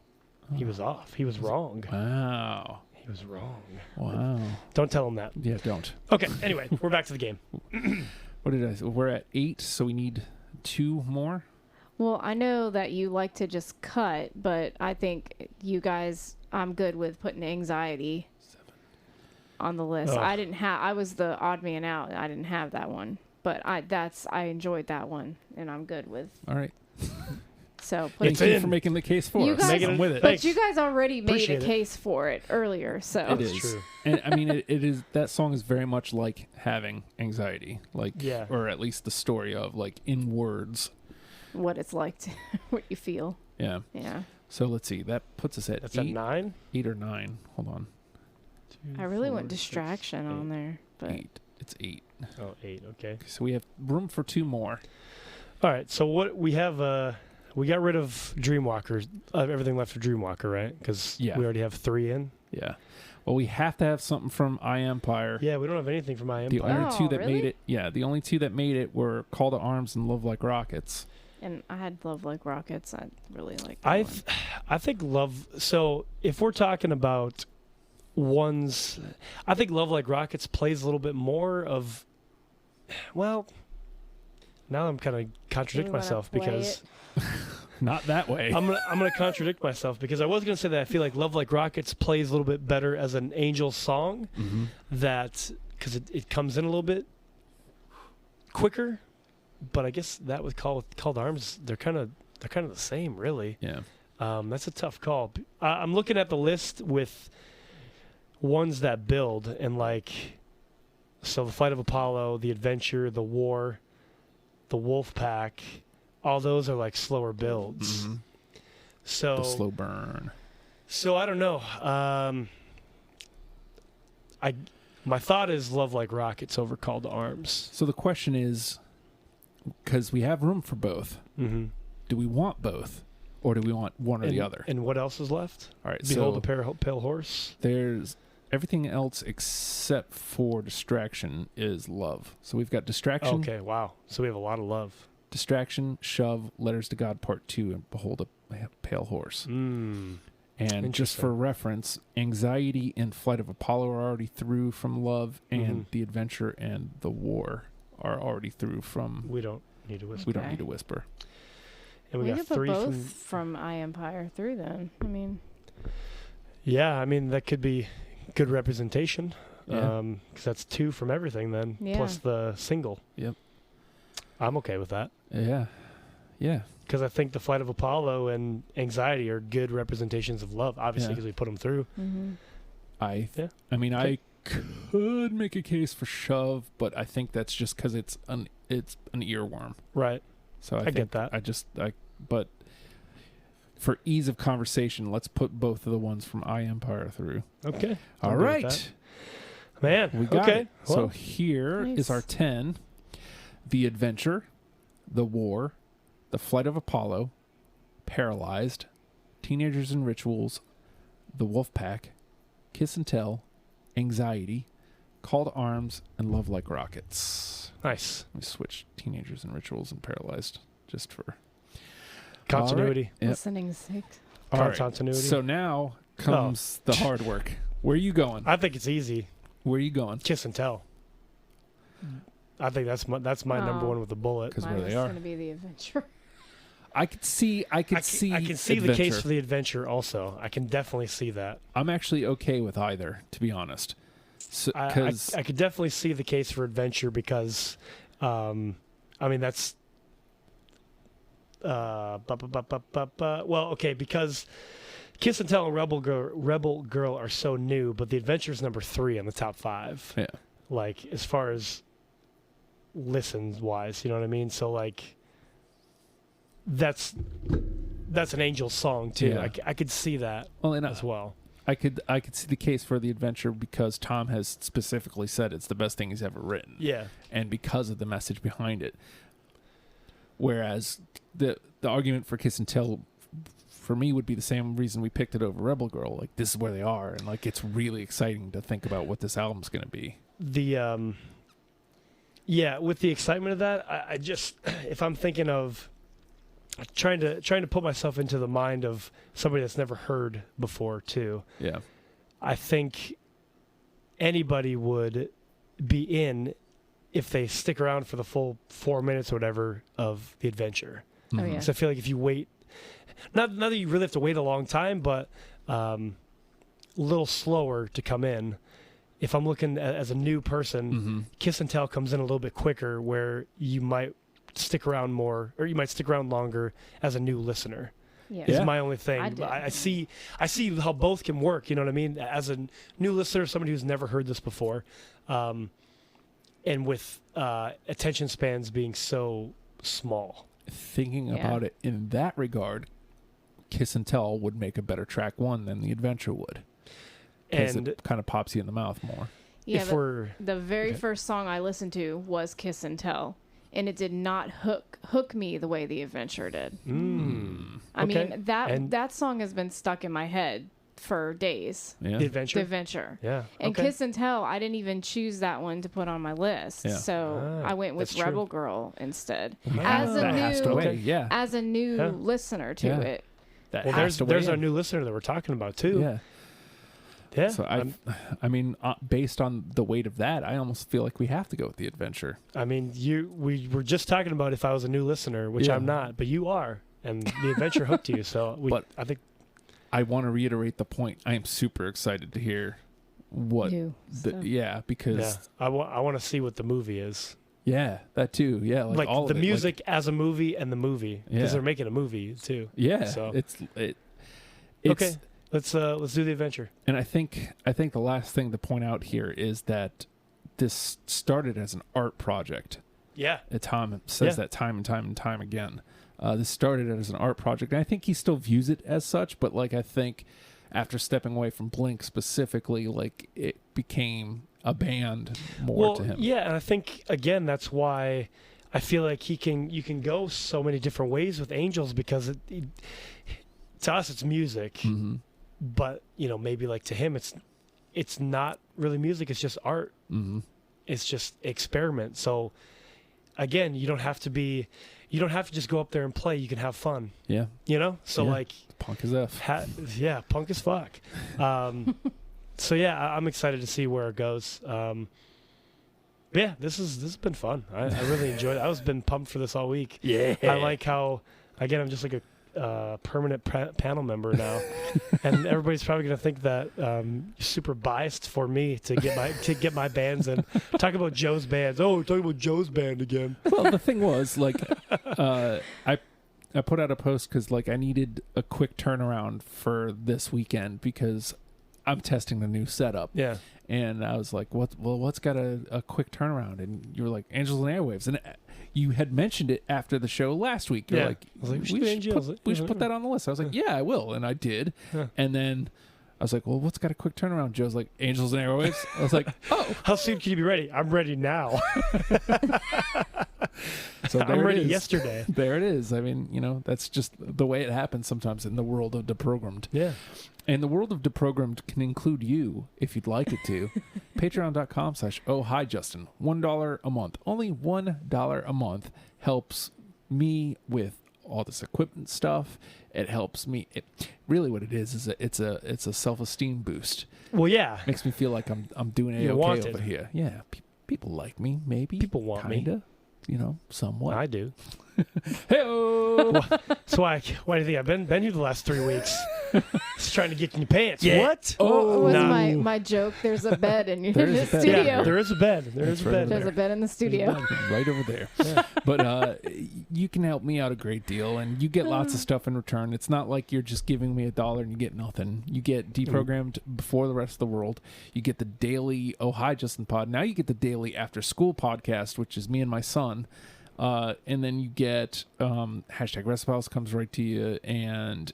He was off. He was wrong. Wow. He was wrong. Wow. Don't tell him that. Yeah, don't. Okay, anyway, we're back to the game. What did I say? We're at 8, so we need 2 more? Well, I know that you like to just cut, but I think you guys, I'm good with putting Anxiety on the list. I was the odd man out. I didn't have that one, but I enjoyed that one, and I'm good with. All right. So thank you for making the case for us. I'm with it. But you guys already made a case for it earlier, so it is true. And I mean, it is, that song is very much like having anxiety, or at least the story of in words, what it's like to what you feel. Yeah. Yeah. So let's see. That puts us at 8. At 9? 8 or 9. Hold on. 2, I really went Distraction 6, on there, but 8. It's 8. Oh, 8. Okay. So we have room for 2 more. All right. So what we have. We got rid of Dreamwalker, everything left for Dreamwalker, right? Because we already have 3 in. Yeah. Well, we have to have something from iEmpire. Yeah, we don't have anything from iEmpire. The only 2 that made it. Yeah, the only 2 that made it were Call to Arms and Love Like Rockets. And I had Love Like Rockets. I really like that one. I think Love. So if we're talking about ones, I think Love Like Rockets plays a little bit more of. Well, now I'm kind of contradicting myself because. Not that way. I'm gonna contradict myself because I was gonna say that I feel like Love Like Rockets plays a little bit better as an Angel song, that because it comes in a little bit quicker, but I guess that with Call to Arms they're kind of the same, really. Yeah. That's a tough call. I'm looking at the list with ones that build and so the Flight of Apollo, the Adventure, the War, the Wolf Pack. All those are slower builds. Mm-hmm. So the slow burn. So I don't know. My thought is Love Like Rockets over Call to Arms. So the question is, because we have room for both, do we want both, or do we want one or the other? And what else is left? All right. Behold the Pale Horse. There's everything else except for Distraction is Love. So we've got Distraction. Okay. Wow. So we have a lot of love. Distraction, Shove, Letters to God Part 2, and Behold a Pale Horse. And just for reference, Anxiety and Flight of Apollo are already through from Love, and The Adventure and The War are already through from... We don't need to whisper. We don't need to whisper. And we got 3 put both from iEmpire through then. I mean... Yeah, I mean, that could be good representation. Because that's 2 from everything then, plus the single. Yep. I'm okay with that. Yeah. Yeah. Because I think the Flight of Apollo and Anxiety are good representations of love, obviously, because we put them through. I mean, I could make a case for Shove, but I think that's just because it's an earworm. Right. So I get that. But for ease of conversation, let's put both of the ones from iEmpire through. Okay. All right. Man, we got it. Well, so here is our 10. The Adventure, The War, The Flight of Apollo, Paralyzed, Teenagers and Rituals, The Wolf Pack, Kiss and Tell, Anxiety, Call to Arms, and Love Like Rockets. Nice. Let me switch Teenagers and Rituals and Paralyzed just for continuity. Right. Yep. Listening sake. Continuity. So now comes the hard work. Where are you going? I think it's easy. Where are you going? Kiss and Tell. I think that's my number one with the bullet. Because where they are. Going to be The Adventure. I can see I can see the case Adventure. for the Adventure also. I can definitely see that. I'm actually okay with either, to be honest. I could definitely see the case for Adventure because, I mean, that's well, okay, because Kiss and Tell and Rebel Girl are so new, but the Adventure's number 3 on the top 5. Yeah. Like, as far as listens wise, you know what I mean? So, like, that's an Angels song too. Yeah. I could see that as well. I could see the case for the Adventure because Tom has specifically said it's the best thing he's ever written. Yeah. And because of the message behind it. Whereas the argument for Kiss and Tell for me would be the same reason we picked it over Rebel Girl. Like, this is where they are, and like it's really exciting to think about what this album's going to be. Yeah, with the excitement of that, I just, if I'm thinking of trying to put myself into the mind of somebody that's never heard before too. Yeah. I think anybody would be in if they stick around for the full 4 minutes or whatever of the Adventure. Oh, yeah. So I feel like if you wait, not that you really have to wait a long time, but a little slower to come in. If I'm looking as a new person, Kiss and Tell comes in a little bit quicker where you might stick around more, or you might stick around longer as a new listener. Yeah. Is my only thing. I see how both can work, you know what I mean? As a new listener, somebody who's never heard this before, and with attention spans being so small. Thinking about it in that regard, Kiss and Tell would make a better track 1 than the Adventure would. Because it kind of pops you in the mouth more. Yeah, the very first song I listened to was Kiss and Tell, and it did not hook me the way the Adventure did. I mean, that song has been stuck in my head for days. Yeah. The Adventure? The Adventure. Yeah. And Kiss and Tell, I didn't even choose that one to put on my list. Yeah. So I went with Rebel Girl instead. As As a new listener to it. There's our new listener that we're talking about too. Yeah. Yeah. So I mean, based on the weight of that, I almost feel like we have to go with the Adventure. I mean, we were just talking about if I was a new listener, which I'm not, but you are, and the Adventure hooked you. So I think I want to reiterate the point. I am super excited to hear what. Because I want to see what the movie is. Yeah, that too. Yeah, like all the of music as a movie and the movie because they're making a movie too. Yeah. So it's okay. Let's do the Adventure. And I think the last thing to point out here is that this started as an art project. Yeah. Tom says that time and time and time again. This started as an art project, and I think he still views it as such. But like, I think after stepping away from Blink specifically, like, it became a band more to him. Yeah, and I think again that's why I feel like you can go so many different ways with Angels because to us it's music. Mm-hmm. But, maybe like to him, it's not really music. It's just art. Mm-hmm. It's just experiment. So again, you don't have to just go up there and play. You can have fun. Yeah. So like punk as F. Punk as fuck. So yeah, I'm excited to see where it goes. This has been fun. I really enjoyed it. I was been pumped for this all week. Yeah. I like how, again, I'm just like a permanent panel member now, and everybody's probably going to think that you're super biased for me to get my bands and talk about Joe's bands. Oh, we're talking about Joe's band again. Well, the thing was, like, I put out a post because, like, I needed a quick turnaround for this weekend because I'm testing the new setup. Yeah. And I was like, what's got a quick turnaround? And you were like, Angels and Airwaves. And you had mentioned it after the show last week. You're like, we should put that on the list. I was like, yeah, I will. And I did. Yeah. And then I was like, well, what's got a quick turnaround? Joe's like, Angels and Airwaves. I was like, oh. How soon can you be ready? I'm ready now. So I'm ready yesterday. There it is. I mean, that's just the way it happens sometimes in the world of Deprogrammed. Yeah. And the world of Deprogrammed can include you, if you'd like it to. Patreon.com/ohhijustin. $1 a month. Only $1 a month helps me with all this equipment stuff. It helps me. Really what it is it's a self-esteem boost. Well, yeah. Makes me feel like I'm doing A-okay over here. Yeah. People like me, maybe. People want kinda. me. somewhat. I do. Hey-o! That's why do you think I've been here the last 3 weeks? Just trying to get in your pants. Yeah. What? What was no. my joke? There's a bed in the There's a bed. studio. Yeah, there is a bed. There's a bed. There's a bed in the studio. Right over there. Yeah. But you can help me out a great deal, and you get lots of stuff in return. It's not like you're just giving me $1 and you get nothing. You get deprogrammed before the rest of the world. You get the daily Oh Hi Justin pod. Now you get the daily after school podcast, which is me and my son. And then you get hashtag Recipes comes right to you, and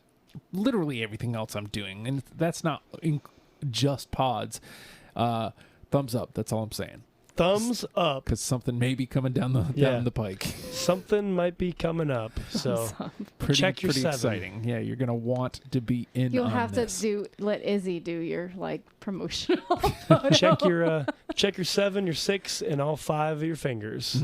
literally everything else I'm doing. And that's not just pods. Thumbs up. That's all I'm saying. Thumbs up. Because something may be coming down the pike. Something might be coming up. So check your pretty 7. exciting. Yeah, you're going to want to be in You'll on have this. to lolet Izzy do your promotional photo. check your 7, your 6, and all 5 of your fingers.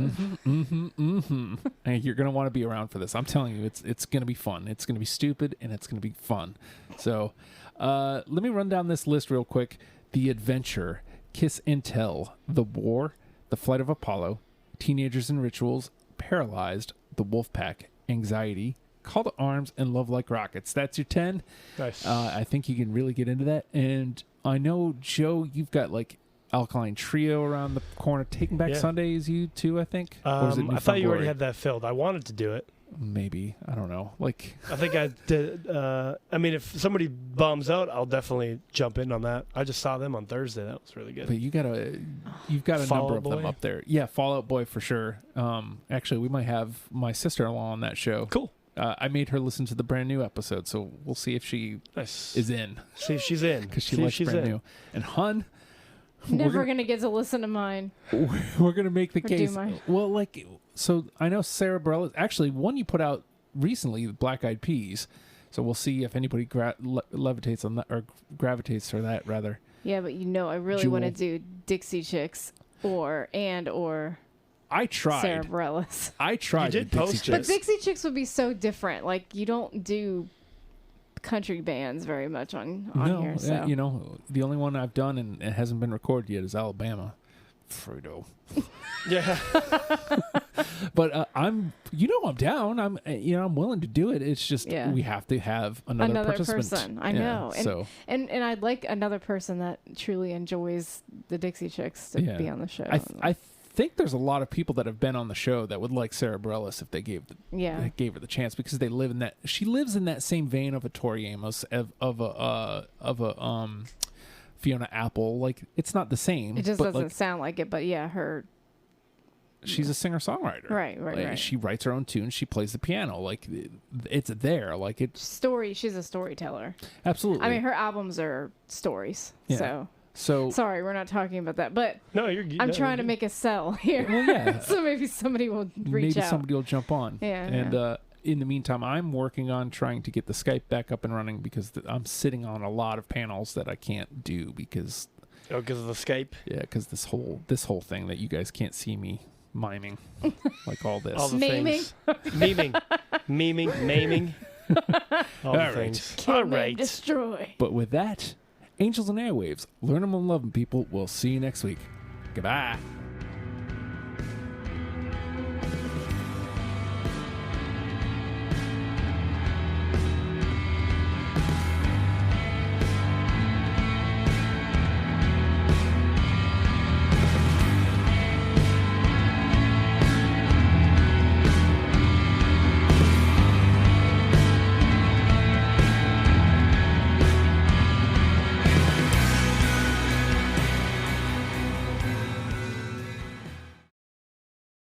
And you're going to want to be around for this. I'm telling you, it's going to be fun. It's going to be stupid, and it's going to be fun. So let me run down this list real quick. The Adventure, Kiss and Tell, The War, The Flight of Apollo, Teenagers and Rituals, Paralyzed, The Wolfpack, Anxiety, Call to Arms, and Love Like Rockets. That's your 10. Nice. I think you can really get into that. And I know, Joe, you've got Alkaline Trio around the corner. Taking Back Sunday is you too, I think? Or is it I thought you already had that filled. I wanted to do it. Maybe. I don't know. I think I did. If somebody bums out, I'll definitely jump in on that. I just saw them on Thursday. That was really good. But you've got a number of them up there. Yeah, Fall Out Boy for sure. Actually, we might have my sister-in-law on that show. Cool. I made her listen to the brand new episode, so we'll see if she is in. See if she's in. Because she likes brand new. And Hun, Never gonna get to listen to mine. We're gonna make the case. Do mine. Well, so I know Sarah Bareilles. Actually, one you put out recently, Black Eyed Peas. So we'll see if anybody levitates on that or gravitates to that rather. Yeah, but I really want to do Dixie Chicks or I tried. Sarah Bareilles. I tried. You did post it. But Dixie Chicks would be so different. You don't do country bands very much on here. So. The only one I've done and it hasn't been recorded yet is Alabama. Frodo. Yeah. But I'm down. I'm willing to do it. It's just we have to have another person. I know. Yeah, and I'd like another person that truly enjoys the Dixie Chicks to be on the show. I think there's a lot of people that have been on the show that would like Sarah Bareilles if they gave her the chance, because they live in that. She lives in that same vein of a Tori Amos, of a Fiona Apple. It's not the same. It just doesn't sound like it, but her. She's a singer-songwriter. Right. She writes her own tunes. She plays the piano. It's there. She's a storyteller. Absolutely. I mean, her albums are stories. Yeah. So sorry, we're not talking about that. But no, I'm trying to make a sell here. Well, yeah. So maybe somebody will reach out. Maybe somebody will jump on. Yeah. And in the meantime, I'm working on trying to get the Skype back up and running, because I'm sitting on a lot of panels that I can't do because. Oh, because of the Skype. Yeah, because this whole thing that you guys can't see me miming, all this. All the Memeing. Things. Memeing. All right. things. Kill, All maim, right. destroy. But with that, Angels and Airwaves, learn them and love them, people. We'll see you next week. Goodbye.